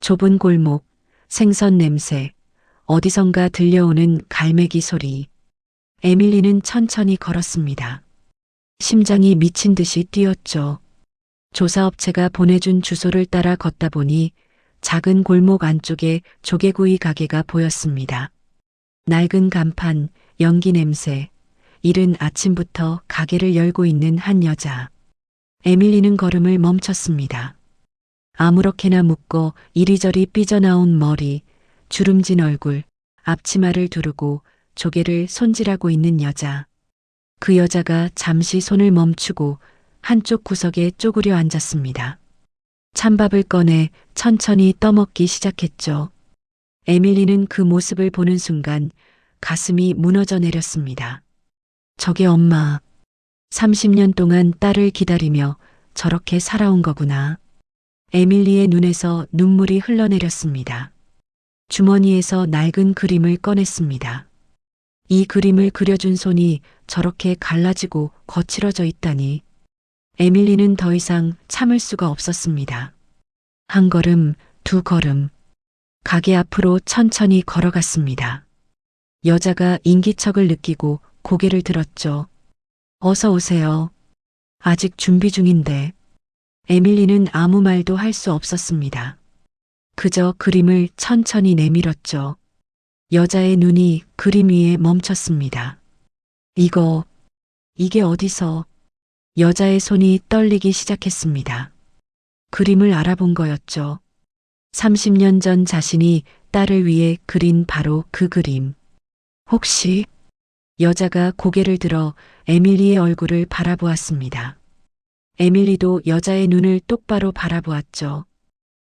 좁은 골목, 생선 냄새, 어디선가 들려오는 갈매기 소리. 에밀리는 천천히 걸었습니다. 심장이 미친 듯이 뛰었죠. 조사업체가 보내준 주소를 따라 걷다 보니 작은 골목 안쪽에 조개구이 가게가 보였습니다. 낡은 간판, 연기 냄새, 이른 아침부터 가게를 열고 있는 한 여자. 에밀리는 걸음을 멈췄습니다. 아무렇게나 묶어 이리저리 삐져나온 머리, 주름진 얼굴, 앞치마를 두르고 조개를 손질하고 있는 여자. 그 여자가 잠시 손을 멈추고 한쪽 구석에 쪼그려 앉았습니다. 찬밥을 꺼내 천천히 떠먹기 시작했죠. 에밀리는 그 모습을 보는 순간 가슴이 무너져 내렸습니다. 저게 엄마. 30년 동안 딸을 기다리며 저렇게 살아온 거구나. 에밀리의 눈에서 눈물이 흘러내렸습니다. 주머니에서 낡은 그림을 꺼냈습니다. 이 그림을 그려준 손이 저렇게 갈라지고 거칠어져 있다니. 에밀리는 더 이상 참을 수가 없었습니다. 한 걸음, 두 걸음. 가게 앞으로 천천히 걸어갔습니다. 여자가 인기척을 느끼고 고개를 들었죠. 어서 오세요. 아직 준비 중인데. 에밀리는 아무 말도 할 수 없었습니다. 그저 그림을 천천히 내밀었죠. 여자의 눈이 그림 위에 멈췄습니다. 이게 어디서? 여자의 손이 떨리기 시작했습니다. 그림을 알아본 거였죠. 30년 전 자신이 딸을 위해 그린 바로 그 그림. 혹시? 여자가 고개를 들어 에밀리의 얼굴을 바라보았습니다. 에밀리도 여자의 눈을 똑바로 바라보았죠.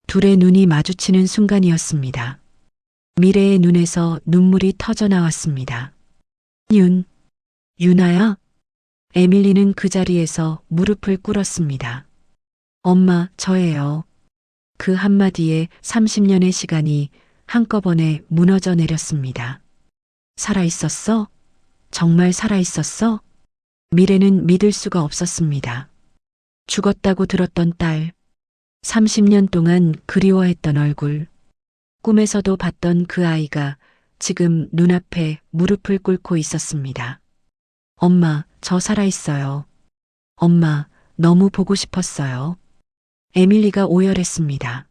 둘의 눈이 마주치는 순간이었습니다. 미래의 눈에서 눈물이 터져 나왔습니다. 유나야? 에밀리는 그 자리에서 무릎을 꿇었습니다. 엄마, 저예요. 그 한마디에 30년의 시간이 한꺼번에 무너져 내렸습니다. 살아있었어? 정말 살아있었어? 미래는 믿을 수가 없었습니다. 죽었다고 들었던 딸, 30년 동안 그리워했던 얼굴, 꿈에서도 봤던 그 아이가 지금 눈앞에 무릎을 꿇고 있었습니다. 엄마, 저 살아있어요. 엄마, 너무 보고 싶었어요. 에밀리가 오열했습니다.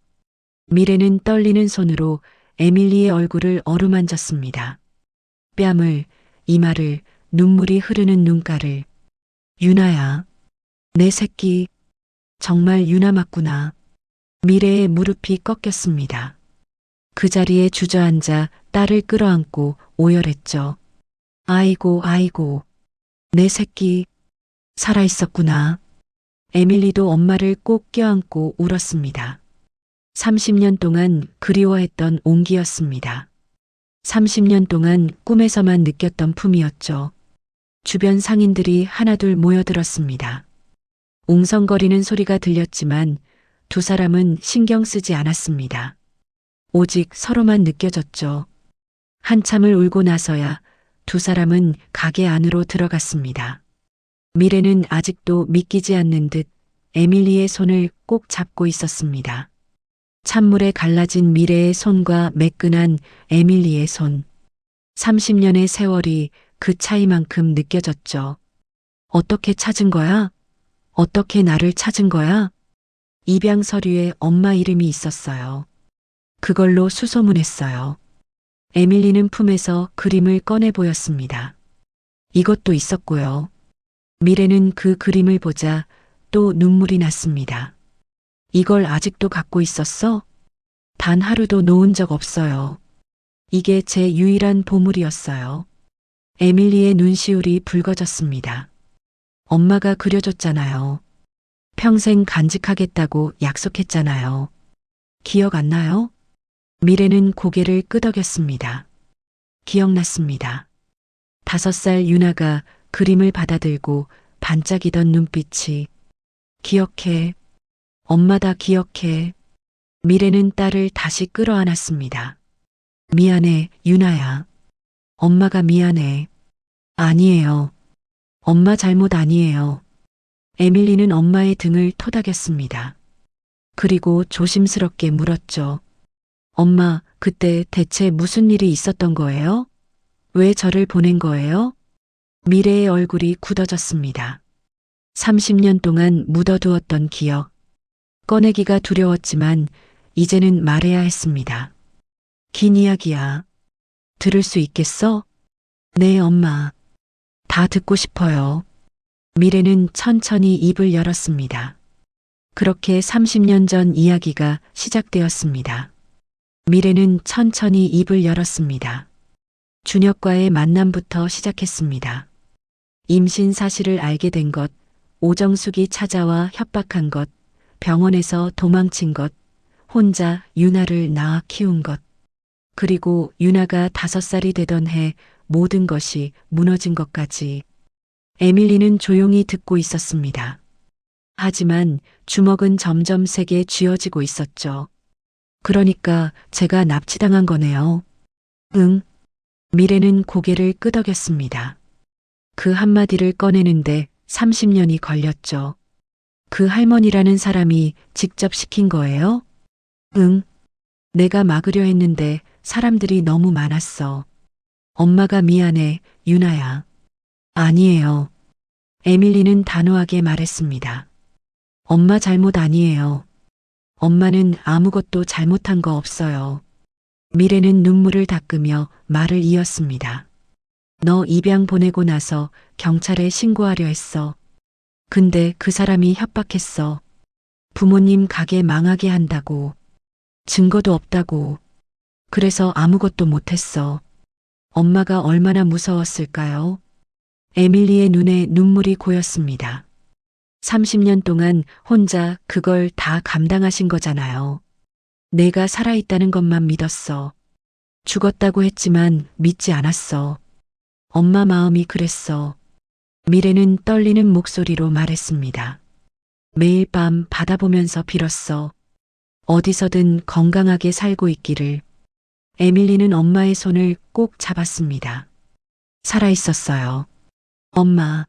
미래는 떨리는 손으로 에밀리의 얼굴을 어루만졌습니다. 뺨을, 이마를, 눈물이 흐르는 눈가를. 유나야. 내 새끼. 정말 유나 맞구나. 미래의 무릎이 꺾였습니다. 그 자리에 주저앉아 딸을 끌어안고 오열했죠. 아이고, 아이고. 내 새끼. 살아있었구나. 에밀리도 엄마를 꼭 껴안고 울었습니다. 30년 동안 그리워했던 온기였습니다. 30년 동안 꿈에서만 느꼈던 품이었죠. 주변 상인들이 하나둘 모여들었습니다. 웅성거리는 소리가 들렸지만 두 사람은 신경 쓰지 않았습니다. 오직 서로만 느껴졌죠. 한참을 울고 나서야 두 사람은 가게 안으로 들어갔습니다. 미래는 아직도 믿기지 않는 듯 에밀리의 손을 꼭 잡고 있었습니다. 찬물에 갈라진 미래의 손과 매끈한 에밀리의 손. 30년의 세월이 그 차이만큼 느껴졌죠. 어떻게 찾은 거야? 어떻게 나를 찾은 거야? 입양 서류에 엄마 이름이 있었어요. 그걸로 수소문했어요. 에밀리는 품에서 그림을 꺼내 보였습니다. 이것도 있었고요. 미래는 그 그림을 보자 또 눈물이 났습니다. 이걸 아직도 갖고 있었어? 단 하루도 놓은 적 없어요. 이게 제 유일한 보물이었어요. 에밀리의 눈시울이 붉어졌습니다. 엄마가 그려줬잖아요. 평생 간직하겠다고 약속했잖아요. 기억 안 나요? 미래는 고개를 끄덕였습니다. 기억났습니다. 5살 유나가 그림을 받아들고 반짝이던 눈빛이 기억해. 엄마 다 기억해. 미래는 딸을 다시 끌어안았습니다. 미안해, 유나야. 엄마가 미안해. 아니에요. 엄마 잘못 아니에요. 에밀리는 엄마의 등을 토닥였습니다. 그리고 조심스럽게 물었죠. 엄마, 그때 대체 무슨 일이 있었던 거예요? 왜 저를 보낸 거예요? 미래의 얼굴이 굳어졌습니다. 30년 동안 묻어두었던 기억. 꺼내기가 두려웠지만 이제는 말해야 했습니다. 긴 이야기야. 들을 수 있겠어? 네, 엄마. 다 듣고 싶어요. 미래는 천천히 입을 열었습니다. 그렇게 30년 전 이야기가 시작되었습니다. 미래는 천천히 입을 열었습니다. 준혁과의 만남부터 시작했습니다. 임신 사실을 알게 된 것, 오정숙이 찾아와 협박한 것, 병원에서 도망친 것, 혼자 유나를 낳아 키운 것, 그리고 유나가 5살이 되던 해 모든 것이 무너진 것까지. 에밀리는 조용히 듣고 있었습니다. 하지만 주먹은 점점 세게 쥐어지고 있었죠. 그러니까 제가 납치당한 거네요. 응. 미래는 고개를 끄덕였습니다. 그 한마디를 꺼내는데 30년이 걸렸죠. 그 할머니라는 사람이 직접 시킨 거예요? 응. 내가 막으려 했는데 사람들이 너무 많았어. 엄마가 미안해, 유나야. 아니에요. 에밀리는 단호하게 말했습니다. 엄마 잘못 아니에요. 엄마는 아무것도 잘못한 거 없어요. 미래는 눈물을 닦으며 말을 이었습니다. 너 입양 보내고 나서 경찰에 신고하려 했어. 근데 그 사람이 협박했어. 부모님 가게 망하게 한다고. 증거도 없다고. 그래서 아무것도 못했어. 엄마가 얼마나 무서웠을까요? 에밀리의 눈에 눈물이 고였습니다. 30년 동안 혼자 그걸 다 감당하신 거잖아요. 내가 살아있다는 것만 믿었어. 죽었다고 했지만 믿지 않았어. 엄마 마음이 그랬어. 미래는 떨리는 목소리로 말했습니다. 매일 밤 바다 보면서 빌었어. 어디서든 건강하게 살고 있기를. 에밀리는 엄마의 손을 꼭 잡았습니다. 살아있었어요. 엄마,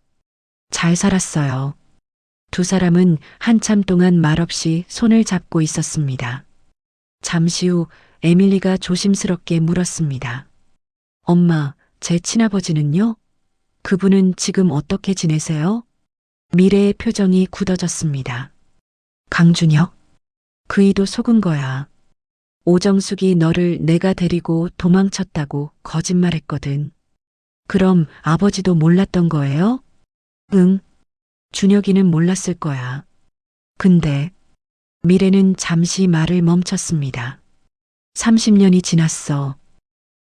잘 살았어요. 두 사람은 한참 동안 말없이 손을 잡고 있었습니다. 잠시 후 에밀리가 조심스럽게 물었습니다. 엄마, 제 친아버지는요? 그분은 지금 어떻게 지내세요? 미래의 표정이 굳어졌습니다. 강준혁? 그이도 속은 거야. 오정숙이 너를 내가 데리고 도망쳤다고 거짓말했거든. 그럼 아버지도 몰랐던 거예요? 응. 준혁이는 몰랐을 거야. 근데 미래는 잠시 말을 멈췄습니다. 30년이 지났어.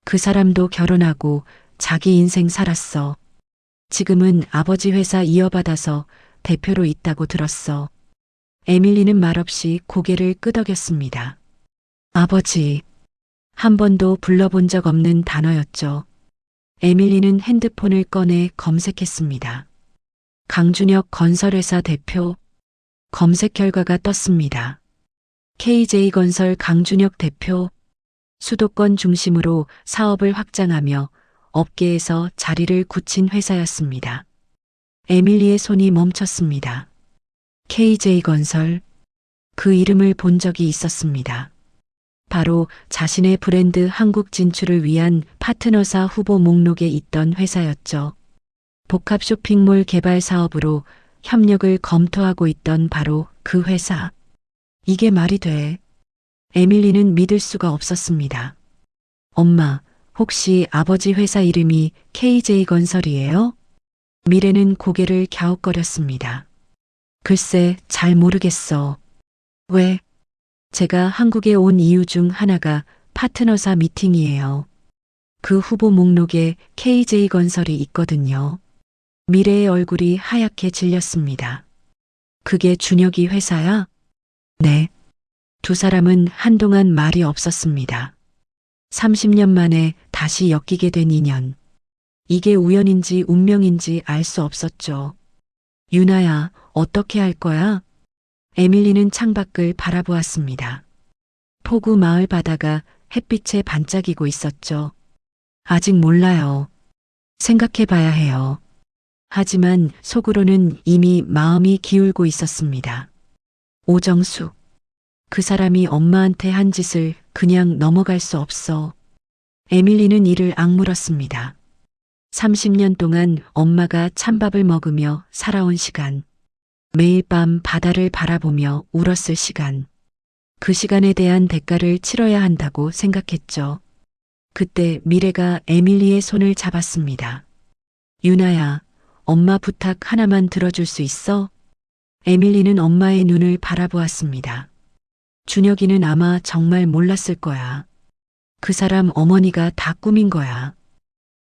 그 사람도 결혼하고 자기 인생 살았어. 지금은 아버지 회사 이어받아서 대표로 있다고 들었어. 에밀리는 말없이 고개를 끄덕였습니다. 아버지. 한 번도 불러본 적 없는 단어였죠. 에밀리는 핸드폰을 꺼내 검색했습니다. 강준혁 건설회사 대표. 검색 결과가 떴습니다. KJ건설 강준혁 대표. 수도권 중심으로 사업을 확장하며 업계에서 자리를 굳힌 회사였습니다. 에밀리의 손이 멈췄습니다. KJ건설. 그 이름을 본 적이 있었습니다. 바로 자신의 브랜드 한국 진출을 위한 파트너사 후보 목록에 있던 회사였죠. 복합 쇼핑몰 개발 사업으로 협력을 검토하고 있던 바로 그 회사. 이게 말이 돼. 에밀리는 믿을 수가 없었습니다. 엄마, 혹시 아버지 회사 이름이 KJ건설이에요? 미래는 고개를 갸웃거렸습니다. 글쎄, 잘 모르겠어. 왜? 제가 한국에 온 이유 중 하나가 파트너사 미팅이에요. 그 후보 목록에 KJ건설이 있거든요. 미래의 얼굴이 하얗게 질렸습니다. 그게 준혁이 회사야? 네. 두 사람은 한동안 말이 없었습니다. 30년 만에 다시 엮이게 된 인연. 이게 우연인지 운명인지 알 수 없었죠. 유나야, 어떻게 할 거야? 에밀리는 창밖을 바라보았습니다. 포구 마을 바다가 햇빛에 반짝이고 있었죠. 아직 몰라요. 생각해 봐야 해요. 하지만 속으로는 이미 마음이 기울고 있었습니다. 오정숙. 그 사람이 엄마한테 한 짓을 그냥 넘어갈 수 없어. 에밀리는 이를 악물었습니다. 30년 동안 엄마가 찬밥을 먹으며 살아온 시간. 매일 밤 바다를 바라보며 울었을 시간. 그 시간에 대한 대가를 치러야 한다고 생각했죠. 그때 미래가 에밀리의 손을 잡았습니다. 유나야, 엄마 부탁 하나만 들어줄 수 있어? 에밀리는 엄마의 눈을 바라보았습니다. 준혁이는 아마 정말 몰랐을 거야. 그 사람 어머니가 다 꾸민 거야.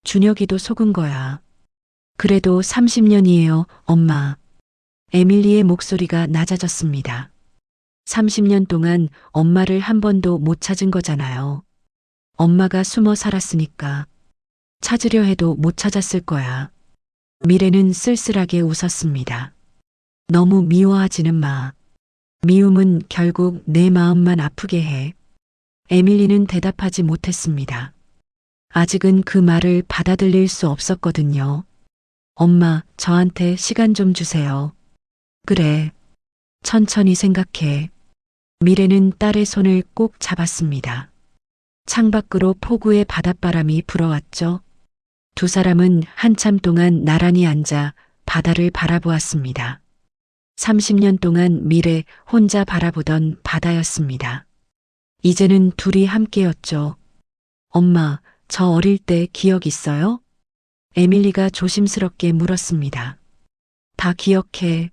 준혁이도 속은 거야. 그래도 30년이에요, 엄마. 에밀리의 목소리가 낮아졌습니다. 30년 동안 엄마를 한 번도 못 찾은 거잖아요. 엄마가 숨어 살았으니까. 찾으려 해도 못 찾았을 거야. 미래는 쓸쓸하게 웃었습니다. 너무 미워하지는 마. 미움은 결국 내 마음만 아프게 해. 에밀리는 대답하지 못했습니다. 아직은 그 말을 받아들일 수 없었거든요. 엄마, 저한테 시간 좀 주세요. 그래. 천천히 생각해. 미래는 딸의 손을 꼭 잡았습니다. 창밖으로 폭우의 바닷바람이 불어왔죠. 두 사람은 한참 동안 나란히 앉아 바다를 바라보았습니다. 30년 동안 미래 혼자 바라보던 바다였습니다. 이제는 둘이 함께였죠. 엄마, 저 어릴 때 기억 있어요? 에밀리가 조심스럽게 물었습니다. 다 기억해.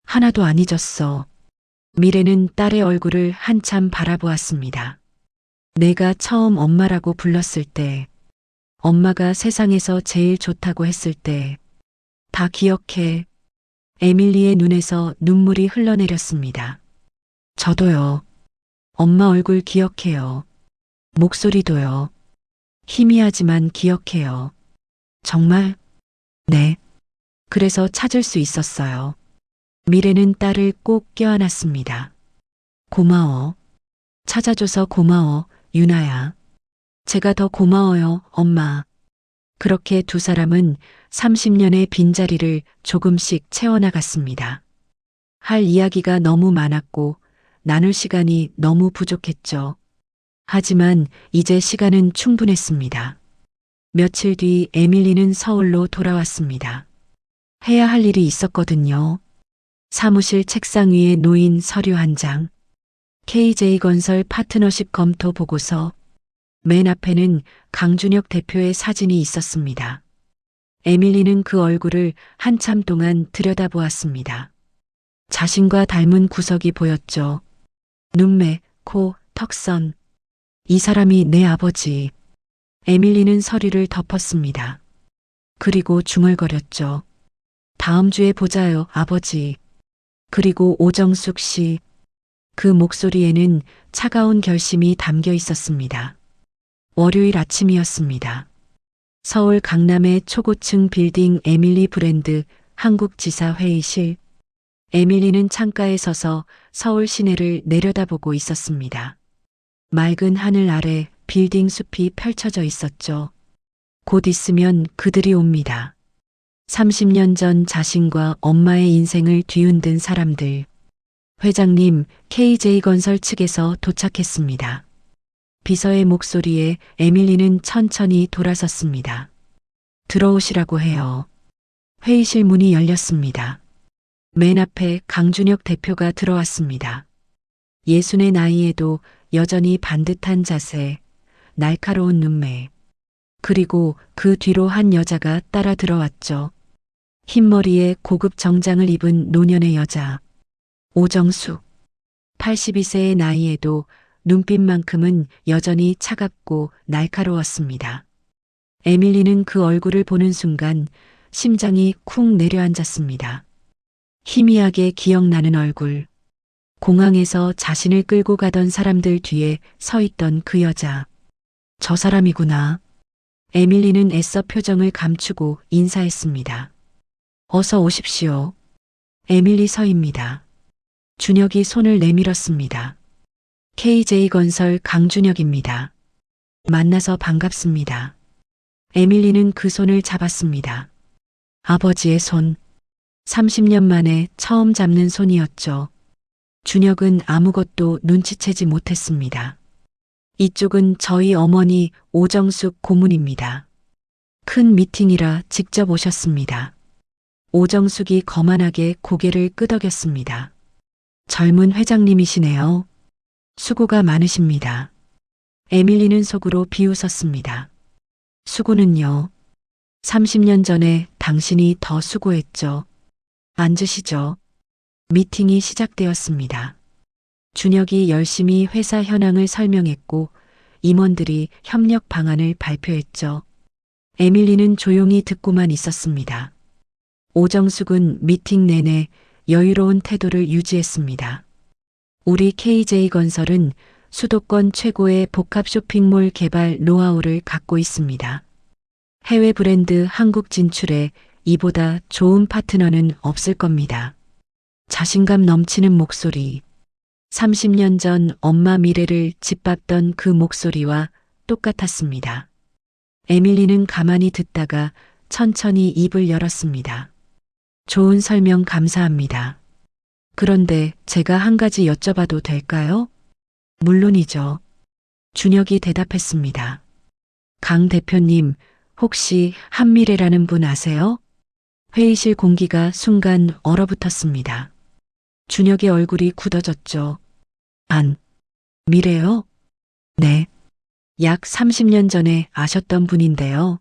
하나도 안 잊었어. 미래는 딸의 얼굴을 한참 바라보았습니다. 내가 처음 엄마라고 불렀을 때, 엄마가 세상에서 제일 좋다고 했을 때, 다 기억해. 에밀리의 눈에서 눈물이 흘러내렸습니다. 저도요. 엄마 얼굴 기억해요. 목소리도요. 희미하지만 기억해요. 정말? 네. 그래서 찾을 수 있었어요. 미래는 딸을 꼭 껴안았습니다. 고마워. 찾아줘서 고마워, 유나야. 제가 더 고마워요, 엄마. 그렇게 두 사람은 30년의 빈자리를 조금씩 채워나갔습니다. 할 이야기가 너무 많았고 나눌 시간이 너무 부족했죠. 하지만 이제 시간은 충분했습니다. 며칠 뒤 에밀리는 서울로 돌아왔습니다. 해야 할 일이 있었거든요. 사무실 책상 위에 놓인 서류 한 장, KJ건설 파트너십 검토 보고서, 맨 앞에는 강준혁 대표의 사진이 있었습니다. 에밀리는 그 얼굴을 한참 동안 들여다보았습니다. 자신과 닮은 구석이 보였죠. 눈매, 코, 턱선. 이 사람이 내 아버지. 에밀리는 서류를 덮었습니다. 그리고 중얼거렸죠. 다음 주에 보자요, 아버지. 그리고 오정숙 씨. 그 목소리에는 차가운 결심이 담겨 있었습니다. 월요일 아침이었습니다. 서울 강남의 초고층 빌딩 에밀리 브랜드 한국지사 회의실. 에밀리는 창가에 서서 서울 시내를 내려다보고 있었습니다. 맑은 하늘 아래 빌딩 숲이 펼쳐져 있었죠. 곧 있으면 그들이 옵니다. 30년 전 자신과 엄마의 인생을 뒤흔든 사람들. 회장님, KJ건설 측에서 도착했습니다. 비서의 목소리에 에밀리는 천천히 돌아섰습니다. 들어오시라고 해요. 회의실 문이 열렸습니다. 맨 앞에 강준혁 대표가 들어왔습니다. 예순의 나이에도 여전히 반듯한 자세, 날카로운 눈매. 그리고 그 뒤로 한 여자가 따라 들어왔죠. 흰머리에 고급 정장을 입은 노년의 여자. 오정숙. 82세의 나이에도 눈빛만큼은 여전히 차갑고 날카로웠습니다. 에밀리는 그 얼굴을 보는 순간 심장이 쿵 내려앉았습니다. 희미하게 기억나는 얼굴. 공항에서 자신을 끌고 가던 사람들 뒤에 서 있던 그 여자. 저 사람이구나. 에밀리는 애써 표정을 감추고 인사했습니다. 어서 오십시오. 에밀리 서입니다. 준혁이 손을 내밀었습니다. KJ건설 강준혁입니다. 만나서 반갑습니다. 에밀리는 그 손을 잡았습니다. 아버지의 손. 30년 만에 처음 잡는 손이었죠. 준혁은 아무것도 눈치채지 못했습니다. 이쪽은 저희 어머니 오정숙 고문입니다. 큰 미팅이라 직접 오셨습니다. 오정숙이 거만하게 고개를 끄덕였습니다. 젊은 회장님이시네요. 수고가 많으십니다. 에밀리는 속으로 비웃었습니다. 수고는요. 30년 전에 당신이 더 수고했죠. 앉으시죠. 미팅이 시작되었습니다. 준혁이 열심히 회사 현황을 설명했고 임원들이 협력 방안을 발표했죠. 에밀리는 조용히 듣고만 있었습니다. 오정숙은 미팅 내내 여유로운 태도를 유지했습니다. 우리 KJ건설은 수도권 최고의 복합 쇼핑몰 개발 노하우를 갖고 있습니다. 해외 브랜드 한국 진출에 이보다 좋은 파트너는 없을 겁니다. 자신감 넘치는 목소리. 30년 전 엄마 미래를 짓밟던 그 목소리와 똑같았습니다. 에밀리는 가만히 듣다가 천천히 입을 열었습니다. 좋은 설명 감사합니다. 그런데 제가 한 가지 여쭤봐도 될까요? 물론이죠. 준혁이 대답했습니다. 강 대표님, 혹시 한미래라는 분 아세요? 회의실 공기가 순간 얼어붙었습니다. 준혁의 얼굴이 굳어졌죠. 미래요? 네. 약 30년 전에 아셨던 분인데요.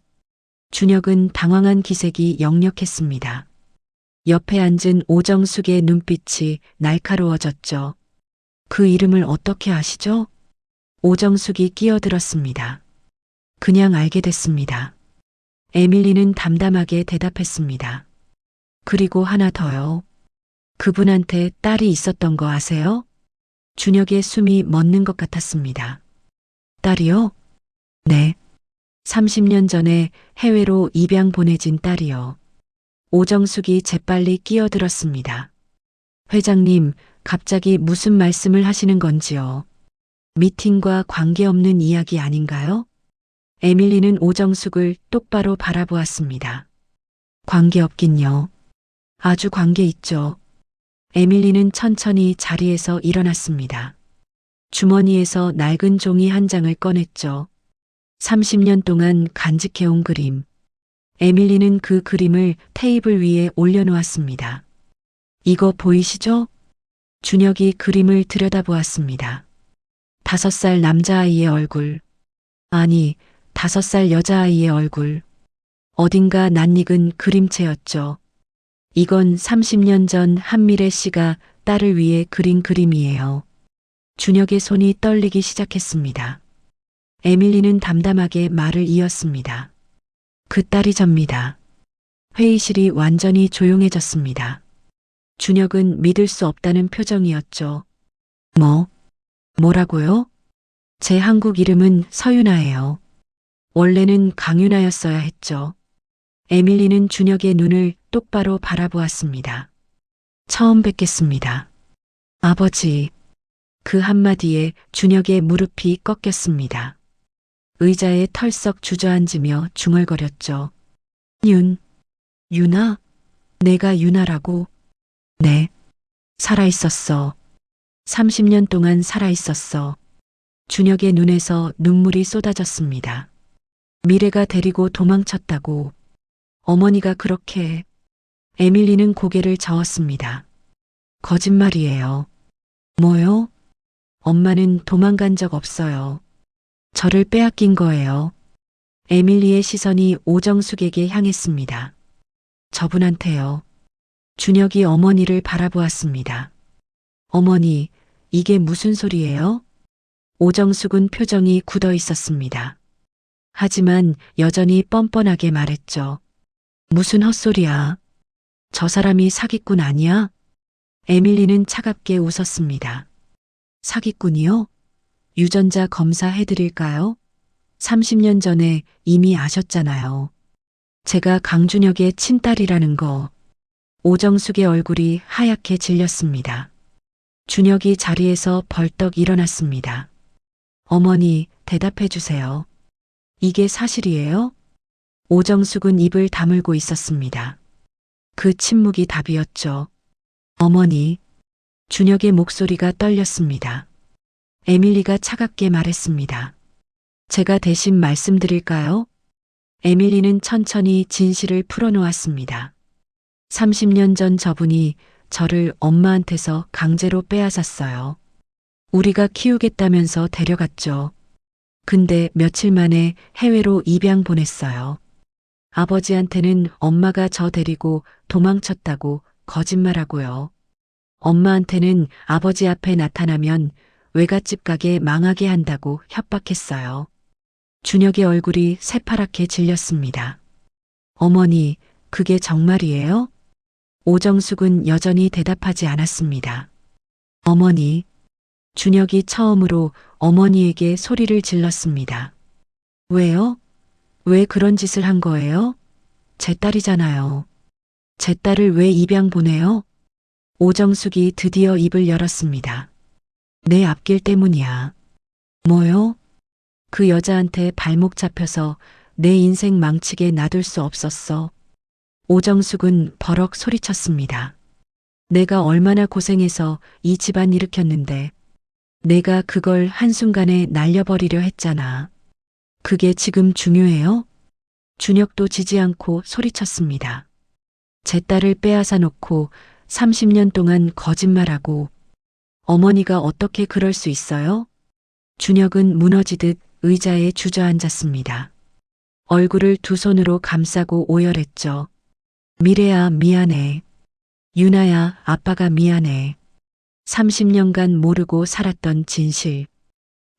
준혁은 당황한 기색이 역력했습니다. 옆에 앉은 오정숙의 눈빛이 날카로워졌죠. 그 이름을 어떻게 아시죠? 오정숙이 끼어들었습니다. 그냥 알게 됐습니다. 에밀리는 담담하게 대답했습니다. 그리고 하나 더요. 그분한테 딸이 있었던 거 아세요? 준혁의 숨이 멎는 것 같았습니다. 딸이요? 네. 30년 전에 해외로 입양 보내진 딸이요. 오정숙이 재빨리 끼어들었습니다. 회장님, 갑자기 무슨 말씀을 하시는 건지요? 미팅과 관계없는 이야기 아닌가요? 에밀리는 오정숙을 똑바로 바라보았습니다. 관계없긴요. 아주 관계 있죠. 에밀리는 천천히 자리에서 일어났습니다. 주머니에서 낡은 종이 한 장을 꺼냈죠. 30년 동안 간직해온 그림. 에밀리는 그 그림을 테이블 위에 올려놓았습니다. 이거 보이시죠? 준혁이 그림을 들여다보았습니다. 5살 남자아이의 얼굴. 아니, 5살 여자아이의 얼굴. 어딘가 낯익은 그림체였죠. 이건 30년 전 한미래 씨가 딸을 위해 그린 그림이에요. 준혁의 손이 떨리기 시작했습니다. 에밀리는 담담하게 말을 이었습니다. 그 딸이 접니다. 회의실이 완전히 조용해졌습니다. 준혁은 믿을 수 없다는 표정이었죠. 뭐라고요? 제 한국 이름은 서윤아예요. 원래는 강윤아였어야 했죠. 에밀리는 준혁의 눈을 똑바로 바라보았습니다. 처음 뵙겠습니다. 아버지. 그 한마디에 준혁의 무릎이 꺾였습니다. 의자에 털썩 주저앉으며 중얼거렸죠. 유나? 내가 유나라고? 네. 살아있었어. 30년 동안 살아있었어. 준혁의 눈에서 눈물이 쏟아졌습니다. 미래가 데리고 도망쳤다고. 어머니가 그렇게. 에밀리는 고개를 저었습니다. 거짓말이에요. 뭐요? 엄마는 도망간 적 없어요. 저를 빼앗긴 거예요. 에밀리의 시선이 오정숙에게 향했습니다. 저분한테요. 준혁이 어머니를 바라보았습니다. 어머니, 이게 무슨 소리예요? 오정숙은 표정이 굳어 있었습니다. 하지만 여전히 뻔뻔하게 말했죠. 무슨 헛소리야. 저 사람이 사기꾼 아니야? 에밀리는 차갑게 웃었습니다. 사기꾼이요? 유전자 검사해드릴까요? 30년 전에 이미 아셨잖아요. 제가 강준혁의 친딸이라는 거. 오정숙의 얼굴이 하얗게 질렸습니다. 준혁이 자리에서 벌떡 일어났습니다. 어머니, 대답해 주세요. 이게 사실이에요? 오정숙은 입을 다물고 있었습니다. 그 침묵이 답이었죠. 어머니, 준혁의 목소리가 떨렸습니다. 에밀리가 차갑게 말했습니다. 제가 대신 말씀드릴까요? 에밀리는 천천히 진실을 풀어놓았습니다. 30년 전 저분이 저를 엄마한테서 강제로 빼앗았어요. 우리가 키우겠다면서 데려갔죠. 근데 며칠 만에 해외로 입양 보냈어요. 아버지한테는 엄마가 저 데리고 도망쳤다고 거짓말하고요. 엄마한테는 아버지 앞에 나타나면 외갓집 가게 망하게 한다고 협박했어요. 준혁의 얼굴이 새파랗게 질렸습니다. 어머니, 그게 정말이에요? 오정숙은 여전히 대답하지 않았습니다. 어머니, 준혁이 처음으로 어머니에게 소리를 질렀습니다. 왜요? 왜 그런 짓을 한 거예요? 제 딸이잖아요. 제 딸을 왜 입양 보내요? 오정숙이 드디어 입을 열었습니다. 내 앞길 때문이야. 뭐요? 그 여자한테 발목 잡혀서 내 인생 망치게 놔둘 수 없었어. 오정숙은 버럭 소리쳤습니다. 내가 얼마나 고생해서 이 집안 일으켰는데 내가 그걸 한순간에 날려버리려 했잖아. 그게 지금 중요해요? 준혁도 지지 않고 소리쳤습니다. 제 딸을 빼앗아 놓고 30년 동안 거짓말하고 어머니가 어떻게 그럴 수 있어요? 준혁은 무너지듯 의자에 주저앉았습니다. 얼굴을 두 손으로 감싸고 오열했죠. 미래야 미안해. 유나야 아빠가 미안해. 30년간 모르고 살았던 진실.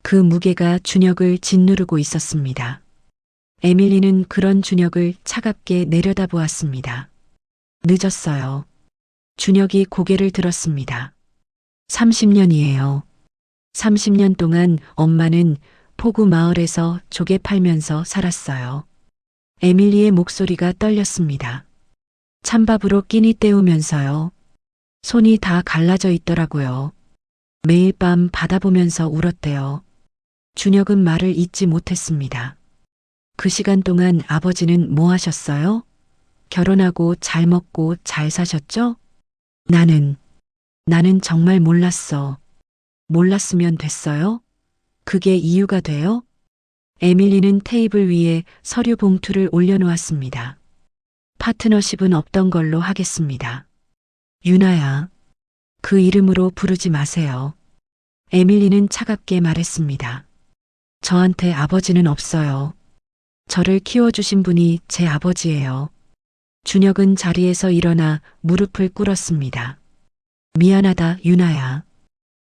그 무게가 준혁을 짓누르고 있었습니다. 에밀리는 그런 준혁을 차갑게 내려다보았습니다. 늦었어요. 준혁이 고개를 들었습니다. 30년이에요. 30년 동안 엄마는 포구 마을에서 조개 팔면서 살았어요. 에밀리의 목소리가 떨렸습니다. 찬밥으로 끼니 때우면서요. 손이 다 갈라져 있더라고요. 매일 밤 바다 보면서 울었대요. 준혁은 말을 잇지 못했습니다. 그 시간 동안 아버지는 뭐 하셨어요? 결혼하고 잘 먹고 잘 사셨죠? 나는 정말 몰랐어. 몰랐으면 됐어요? 그게 이유가 돼요? 에밀리는 테이블 위에 서류 봉투를 올려놓았습니다. 파트너십은 없던 걸로 하겠습니다. 유나야, 그 이름으로 부르지 마세요. 에밀리는 차갑게 말했습니다. 저한테 아버지는 없어요. 저를 키워주신 분이 제 아버지예요. 준혁은 자리에서 일어나 무릎을 꿇었습니다. 미안하다, 유나야.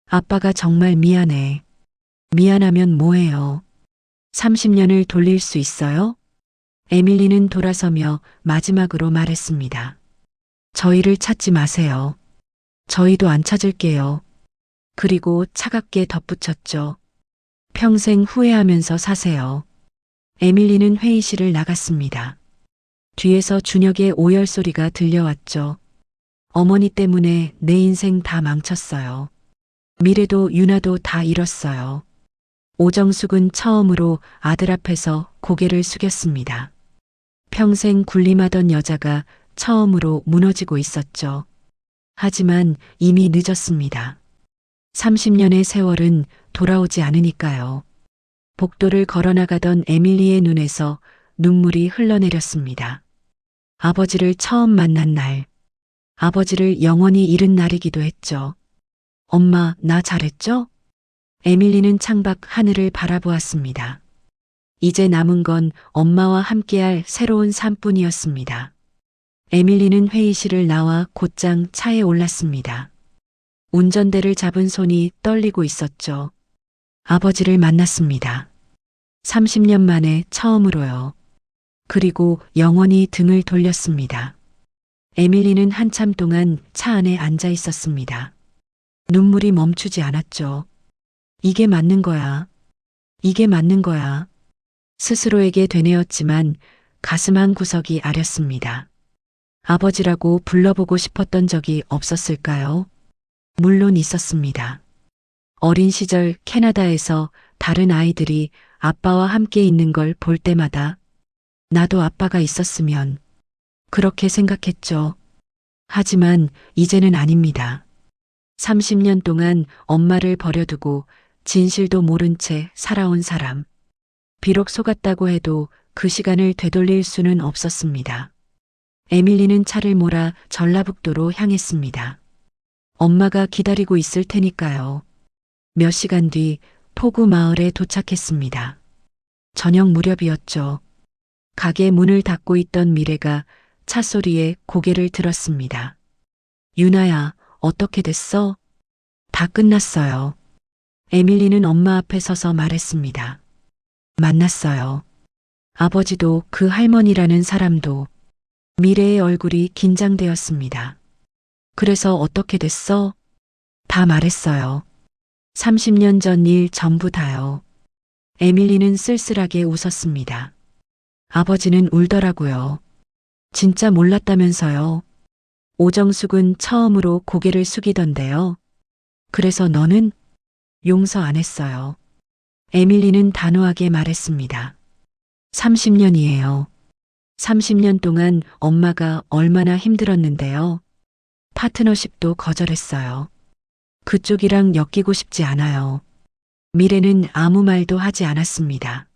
아빠가 정말 미안해. 미안하면 뭐해요? 30년을 돌릴 수 있어요? 에밀리는 돌아서며 마지막으로 말했습니다. 저희를 찾지 마세요. 저희도 안 찾을게요. 그리고 차갑게 덧붙였죠. 평생 후회하면서 사세요. 에밀리는 회의실을 나갔습니다. 뒤에서 준혁의 오열 소리가 들려왔죠. 어머니 때문에 내 인생 다 망쳤어요. 미래도 유나도 다 잃었어요. 오정숙은 처음으로 아들 앞에서 고개를 숙였습니다. 평생 군림하던 여자가 처음으로 무너지고 있었죠. 하지만 이미 늦었습니다. 30년의 세월은 돌아오지 않으니까요. 복도를 걸어나가던 에밀리의 눈에서 눈물이 흘러내렸습니다. 아버지를 처음 만난 날, 아버지를 영원히 잃은 날이기도 했죠. 엄마, 나 잘했죠? 에밀리는 창밖 하늘을 바라보았습니다. 이제 남은 건 엄마와 함께할 새로운 삶뿐이었습니다. 에밀리는 회의실을 나와 곧장 차에 올랐습니다. 운전대를 잡은 손이 떨리고 있었죠. 아버지를 만났습니다. 30년 만에 처음으로요. 그리고 영원히 등을 돌렸습니다. 에밀리는 한참 동안 차 안에 앉아 있었습니다. 눈물이 멈추지 않았죠. 이게 맞는 거야. 이게 맞는 거야. 스스로에게 되뇌었지만 가슴 한 구석이 아렸습니다. 아버지라고 불러보고 싶었던 적이 없었을까요? 물론 있었습니다. 어린 시절 캐나다에서 다른 아이들이 아빠와 함께 있는 걸 볼 때마다 나도 아빠가 있었으면 그렇게 생각했죠. 하지만 이제는 아닙니다. 30년 동안 엄마를 버려두고 진실도 모른 채 살아온 사람. 비록 속았다고 해도 그 시간을 되돌릴 수는 없었습니다. 에밀리는 차를 몰아 전라북도로 향했습니다. 엄마가 기다리고 있을 테니까요. 몇 시간 뒤 포구 마을에 도착했습니다. 저녁 무렵이었죠. 가게 문을 닫고 있던 미래가 차 소리에 고개를 들었습니다. 유나야, 어떻게 됐어? 다 끝났어요. 에밀리는 엄마 앞에 서서 말했습니다. 만났어요. 아버지도 그 할머니라는 사람도. 미래의 얼굴이 긴장되었습니다. 그래서 어떻게 됐어? 다 말했어요. 30년 전 일 전부 다요. 에밀리는 쓸쓸하게 웃었습니다. 아버지는 울더라고요. 진짜 몰랐다면서요. 오정숙은 처음으로 고개를 숙이던데요. 그래서 너는? 용서 안 했어요. 에밀리는 단호하게 말했습니다. 30년이에요. 30년 동안 엄마가 얼마나 힘들었는데요. 파트너십도 거절했어요. 그쪽이랑 엮이고 싶지 않아요. 미래는 아무 말도 하지 않았습니다.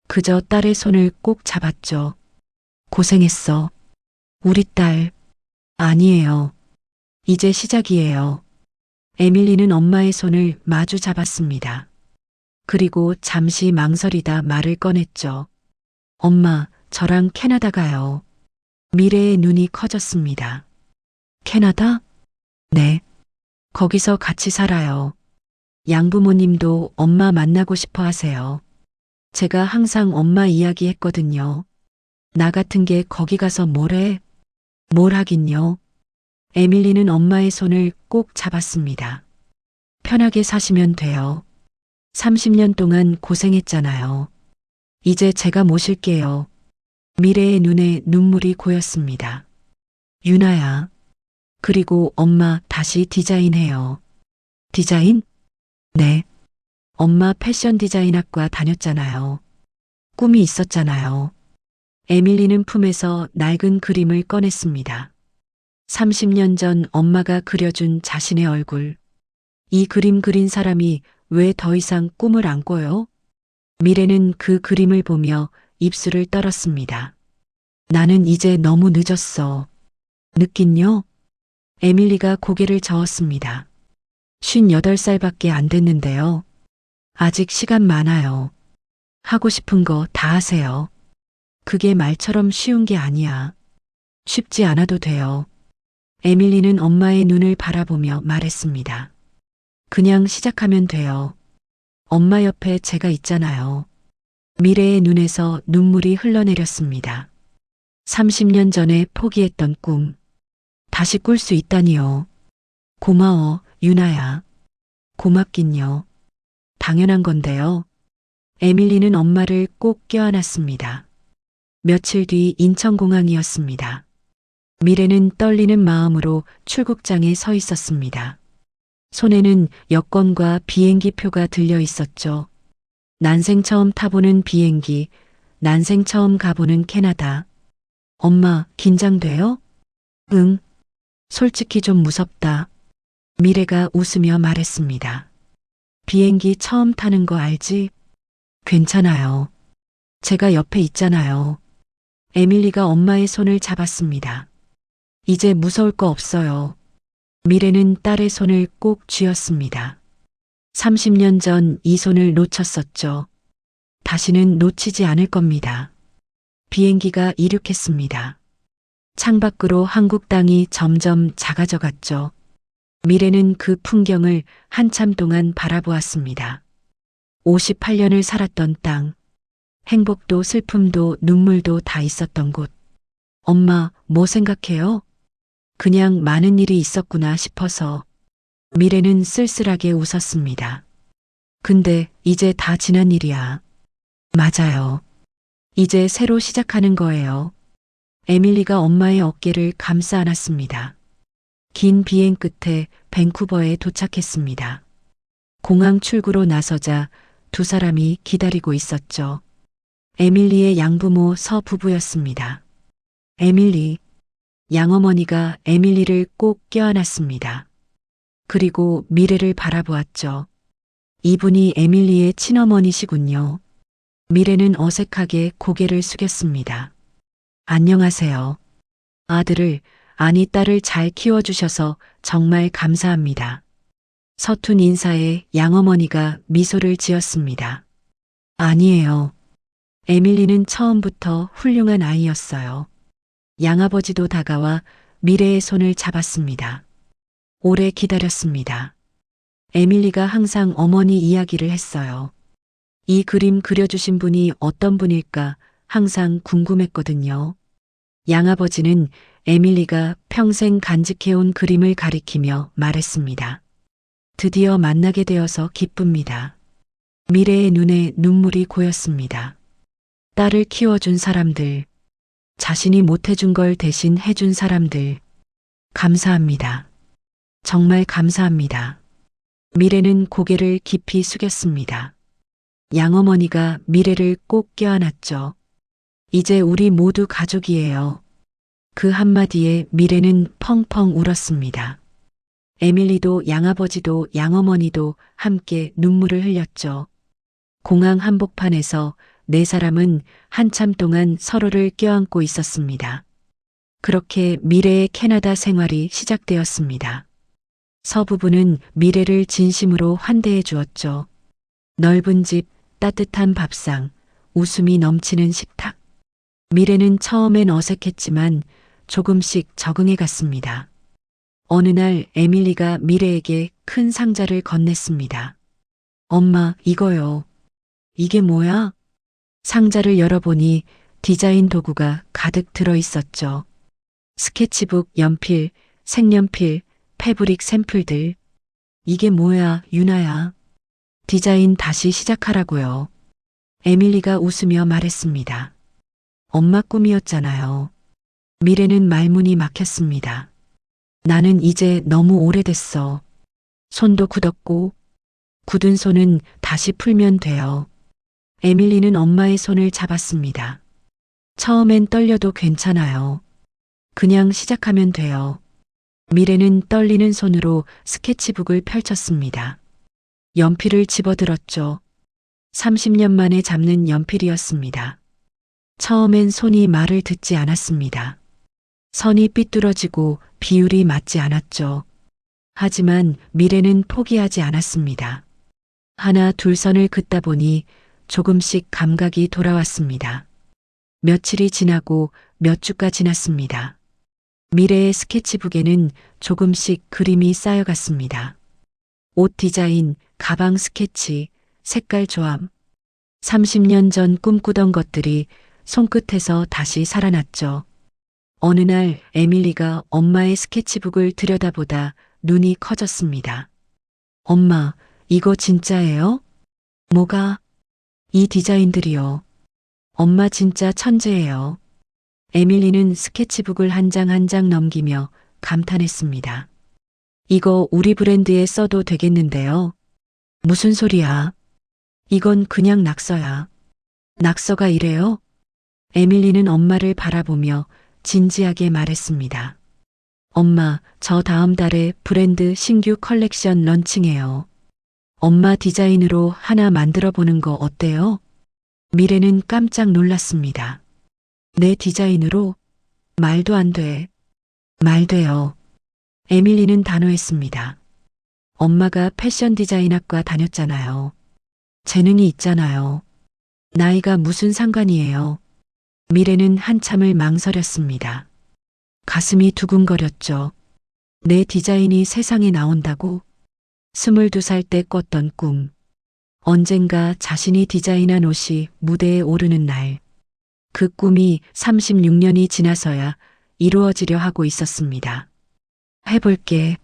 그저 딸의 손을 꼭 잡았죠. 고생했어. 우리 딸. 아니에요. 이제 시작이에요. 에밀리는 엄마의 손을 마주 잡았습니다. 그리고 잠시 망설이다 말을 꺼냈죠. 엄마, 저랑 캐나다 가요. 미래의 눈이 커졌습니다. 캐나다? 네. 거기서 같이 살아요. 양부모님도 엄마 만나고 싶어 하세요. 제가 항상 엄마 이야기 했거든요. 나 같은 게 거기 가서 뭘 해? 뭘 하긴요. 에밀리는 엄마의 손을 꼭 잡았습니다. 편하게 사시면 돼요. 30년 동안 고생했잖아요. 이제 제가 모실게요. 미래의 눈에 눈물이 고였습니다. 유나야. 그리고 엄마 다시 디자인해요. 디자인? 네. 엄마 패션 디자인학과 다녔잖아요. 꿈이 있었잖아요. 에밀리는 품에서 낡은 그림을 꺼냈습니다. 30년 전 엄마가 그려준 자신의 얼굴. 이 그림 그린 사람이 왜 더 이상 꿈을 안 꿔요? 미래는 그 그림을 보며 입술을 떨었습니다. 나는 이제 너무 늦었어. 늦긴요? 에밀리가 고개를 저었습니다. 58살밖에 안 됐는데요. 아직 시간 많아요. 하고 싶은 거 다 하세요. 그게 말처럼 쉬운 게 아니야. 쉽지 않아도 돼요. 에밀리는 엄마의 눈을 바라보며 말했습니다. 그냥 시작하면 돼요. 엄마 옆에 제가 있잖아요. 미래의 눈에서 눈물이 흘러내렸습니다. 30년 전에 포기했던 꿈. 다시 꿀 수 있다니요. 고마워, 유나야. 고맙긴요. 당연한 건데요. 에밀리는 엄마를 꼭 껴안았습니다. 며칠 뒤 인천공항이었습니다. 미래는 떨리는 마음으로 출국장에 서 있었습니다. 손에는 여권과 비행기 표가 들려 있었죠. 난생 처음 타보는 비행기, 난생 처음 가보는 캐나다. 엄마, 긴장돼요? 응, 솔직히 좀 무섭다. 미래가 웃으며 말했습니다. 비행기 처음 타는 거 알지? 괜찮아요. 제가 옆에 있잖아요. 에밀리가 엄마의 손을 잡았습니다. 이제 무서울 거 없어요. 미래는 딸의 손을 꼭 쥐었습니다. 30년 전 이 손을 놓쳤었죠. 다시는 놓치지 않을 겁니다. 비행기가 이륙했습니다. 창밖으로 한국 땅이 점점 작아져 갔죠. 미래는 그 풍경을 한참 동안 바라보았습니다. 58년을 살았던 땅, 행복도 슬픔도 눈물도 다 있었던 곳. 엄마, 뭐 생각해요? 그냥 많은 일이 있었구나 싶어서. 미래는 쓸쓸하게 웃었습니다. 근데 이제 다 지난 일이야. 맞아요. 이제 새로 시작하는 거예요. 에밀리가 엄마의 어깨를 감싸 안았습니다. 긴 비행 끝에 밴쿠버에 도착했습니다. 공항 출구로 나서자 두 사람이 기다리고 있었죠. 에밀리의 양부모 서 부부였습니다. 에밀리, 양어머니가 에밀리를 꼭 껴안았습니다. 그리고 미래를 바라보았죠. 이분이 에밀리의 친어머니시군요. 미래는 어색하게 고개를 숙였습니다. 안녕하세요. 아들을, 아니 딸을 잘 키워주셔서 정말 감사합니다. 서툰 인사에 양어머니가 미소를 지었습니다. 아니에요. 에밀리는 처음부터 훌륭한 아이였어요. 양아버지도 다가와 미래의 손을 잡았습니다. 오래 기다렸습니다. 에밀리가 항상 어머니 이야기를 했어요. 이 그림 그려주신 분이 어떤 분일까 항상 궁금했거든요. 양아버지는 에밀리가 평생 간직해온 그림을 가리키며 말했습니다. 드디어 만나게 되어서 기쁩니다. 미래의 눈에 눈물이 고였습니다. 딸을 키워준 사람들, 자신이 못해준 걸 대신 해준 사람들, 감사합니다. 정말 감사합니다. 미래는 고개를 깊이 숙였습니다. 양어머니가 미래를 꼭 껴안았죠. 이제 우리 모두 가족이에요. 그 한마디에 미래는 펑펑 울었습니다. 에밀리도 양아버지도 양어머니도 함께 눈물을 흘렸죠. 공항 한복판에서 네 사람은 한참 동안 서로를 껴안고 있었습니다. 그렇게 미래의 캐나다 생활이 시작되었습니다. 서 부부는 미래를 진심으로 환대해 주었죠. 넓은 집, 따뜻한 밥상, 웃음이 넘치는 식탁. 미래는 처음엔 어색했지만 조금씩 적응해 갔습니다. 어느 날 에밀리가 미래에게 큰 상자를 건넸습니다. 엄마, 이거요. 이게 뭐야? 상자를 열어보니 디자인 도구가 가득 들어 있었죠. 스케치북, 연필, 색연필, 패브릭 샘플들. 이게 뭐야, 유나야. 디자인 다시 시작하라고요. 에밀리가 웃으며 말했습니다. 엄마 꿈이었잖아요. 미래는 말문이 막혔습니다. 나는 이제 너무 오래됐어. 손도 굳었고, 굳은 손은 다시 풀면 돼요. 에밀리는 엄마의 손을 잡았습니다. 처음엔 떨려도 괜찮아요. 그냥 시작하면 돼요. 미래는 떨리는 손으로 스케치북을 펼쳤습니다. 연필을 집어들었죠. 30년 만에 잡는 연필이었습니다. 처음엔 손이 말을 듣지 않았습니다. 선이 삐뚤어지고 비율이 맞지 않았죠. 하지만 미래는 포기하지 않았습니다. 하나 둘 선을 긋다 보니 조금씩 감각이 돌아왔습니다. 며칠이 지나고 몇 주가 지났습니다. 미래의 스케치북에는 조금씩 그림이 쌓여갔습니다. 옷 디자인, 가방 스케치, 색깔 조합. 30년 전 꿈꾸던 것들이 손끝에서 다시 살아났죠. 어느 날 에밀리가 엄마의 스케치북을 들여다보다 눈이 커졌습니다. 엄마, 이거 진짜예요? 뭐가? 이 디자인들이요. 엄마 진짜 천재예요. 에밀리는 스케치북을 한 장 한 장 넘기며 감탄했습니다. 이거 우리 브랜드에 써도 되겠는데요? 무슨 소리야? 이건 그냥 낙서야. 낙서가 이래요? 에밀리는 엄마를 바라보며 진지하게 말했습니다. 엄마, 저 다음 달에 브랜드 신규 컬렉션 런칭해요. 엄마 디자인으로 하나 만들어 보는 거 어때요? 미래는 깜짝 놀랐습니다. 내 디자인으로? 말도 안 돼. 말 돼요. 에밀리는 단호했습니다. 엄마가 패션 디자인학과 다녔잖아요. 재능이 있잖아요. 나이가 무슨 상관이에요. 미래는 한참을 망설였습니다. 가슴이 두근거렸죠. 내 디자인이 세상에 나온다고? 22살 때 꿨던 꿈. 언젠가 자신이 디자인한 옷이 무대에 오르는 날. 그 꿈이 36년이 지나서야 이루어지려 하고 있었습니다. 해볼게.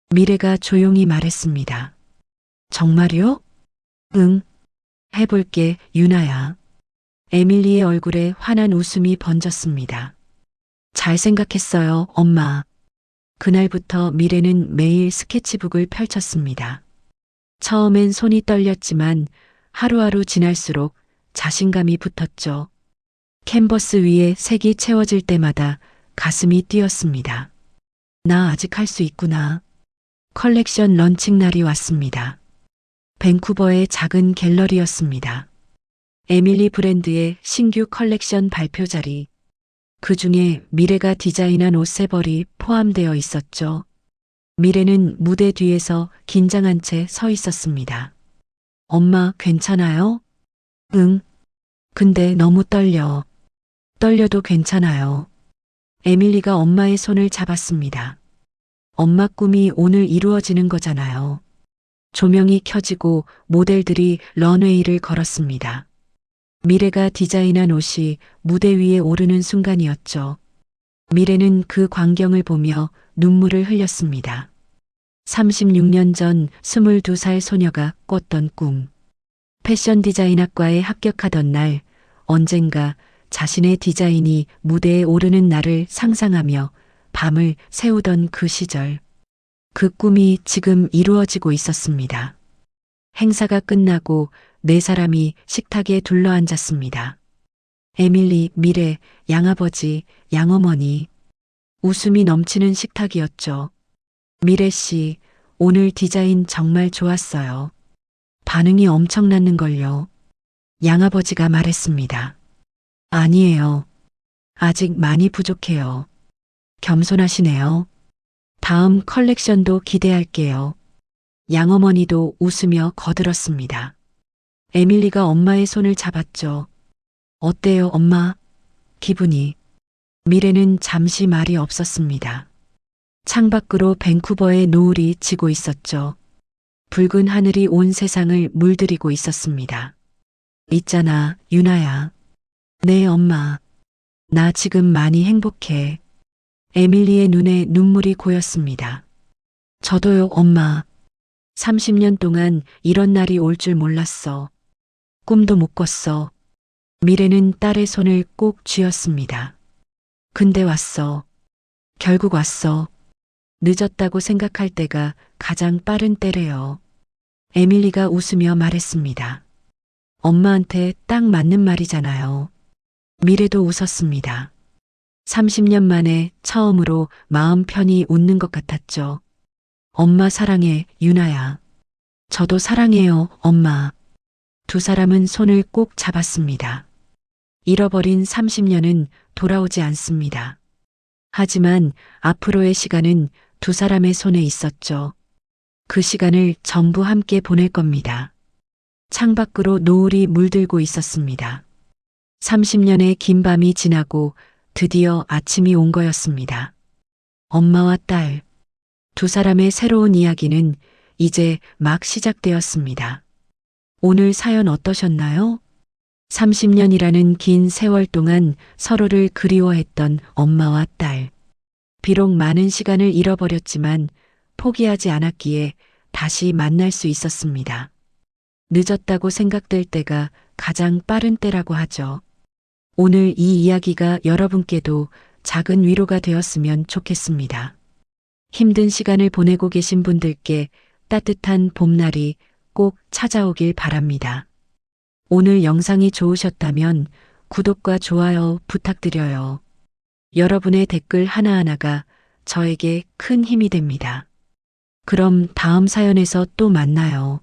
미래가 조용히 말했습니다. 정말요? 응. 해볼게, 유나야. 에밀리의 얼굴에 환한 웃음이 번졌습니다. 잘 생각했어요, 엄마. 그날부터 미래는 매일 스케치북을 펼쳤습니다. 처음엔 손이 떨렸지만 하루하루 지날수록 자신감이 붙었죠. 캔버스 위에 색이 채워질 때마다 가슴이 뛰었습니다. 나 아직 할 수 있구나. 컬렉션 런칭 날이 왔습니다. 밴쿠버의 작은 갤러리였습니다. 에밀리 브랜드의 신규 컬렉션 발표 자리. 그 중에 미래가 디자인한 옷 세 벌이 포함되어 있었죠. 미래는 무대 뒤에서 긴장한 채 서 있었습니다. 엄마, 괜찮아요? 응. 근데 너무 떨려. 떨려도 괜찮아요. 에밀리가 엄마의 손을 잡았습니다. 엄마 꿈이 오늘 이루어지는 거잖아요. 조명이 켜지고 모델들이 런웨이를 걸었습니다. 미래가 디자인한 옷이 무대 위에 오르는 순간이었죠. 미래는 그 광경을 보며 눈물을 흘렸습니다. 36년 전 22살 소녀가 꿨던 꿈. 패션 디자인학과에 합격하던 날, 언젠가 자신의 디자인이 무대에 오르는 날을 상상하며 밤을 새우던 그 시절. 그 꿈이 지금 이루어지고 있었습니다. 행사가 끝나고 네 사람이 식탁에 둘러앉았습니다. 에밀리, 미래, 양아버지, 양어머니. 웃음이 넘치는 식탁이었죠. 미래 씨, 오늘 디자인 정말 좋았어요. 반응이 엄청났는걸요. 양아버지가 말했습니다. 아니에요. 아직 많이 부족해요. 겸손하시네요. 다음 컬렉션도 기대할게요. 양어머니도 웃으며 거들었습니다. 에밀리가 엄마의 손을 잡았죠. 어때요, 엄마? 기분이. 미래는 잠시 말이 없었습니다. 창밖으로 밴쿠버의 노을이 지고 있었죠. 붉은 하늘이 온 세상을 물들이고 있었습니다. 있잖아, 유나야. 네, 엄마. 나 지금 많이 행복해. 에밀리의 눈에 눈물이 고였습니다. 저도요, 엄마. 30년 동안 이런 날이 올 줄 몰랐어. 꿈도 못 꿨어. 미래는 딸의 손을 꼭 쥐었습니다. 근데 왔어. 결국 왔어. 늦었다고 생각할 때가 가장 빠른 때래요. 에밀리가 웃으며 말했습니다. 엄마한테 딱 맞는 말이잖아요. 미래도 웃었습니다. 30년 만에 처음으로 마음 편히 웃는 것 같았죠. 엄마 사랑해, 유나야. 저도 사랑해요, 엄마. 두 사람은 손을 꼭 잡았습니다. 잃어버린 30년은 돌아오지 않습니다. 하지만 앞으로의 시간은 두 사람의 손에 있었죠. 그 시간을 전부 함께 보낼 겁니다. 창밖으로 노을이 물들고 있었습니다. 30년의 긴 밤이 지나고 드디어 아침이 온 거였습니다. 엄마와 딸, 두 사람의 새로운 이야기는 이제 막 시작되었습니다. 오늘 사연 어떠셨나요? 30년이라는 긴 세월 동안 서로를 그리워했던 엄마와 딸. 비록 많은 시간을 잃어버렸지만 포기하지 않았기에 다시 만날 수 있었습니다. 늦었다고 생각될 때가 가장 빠른 때라고 하죠. 오늘 이 이야기가 여러분께도 작은 위로가 되었으면 좋겠습니다. 힘든 시간을 보내고 계신 분들께 따뜻한 봄날이 꼭 찾아오길 바랍니다. 오늘 영상이 좋으셨다면 구독과 좋아요 부탁드려요. 여러분의 댓글 하나하나가 저에게 큰 힘이 됩니다. 그럼 다음 사연에서 또 만나요.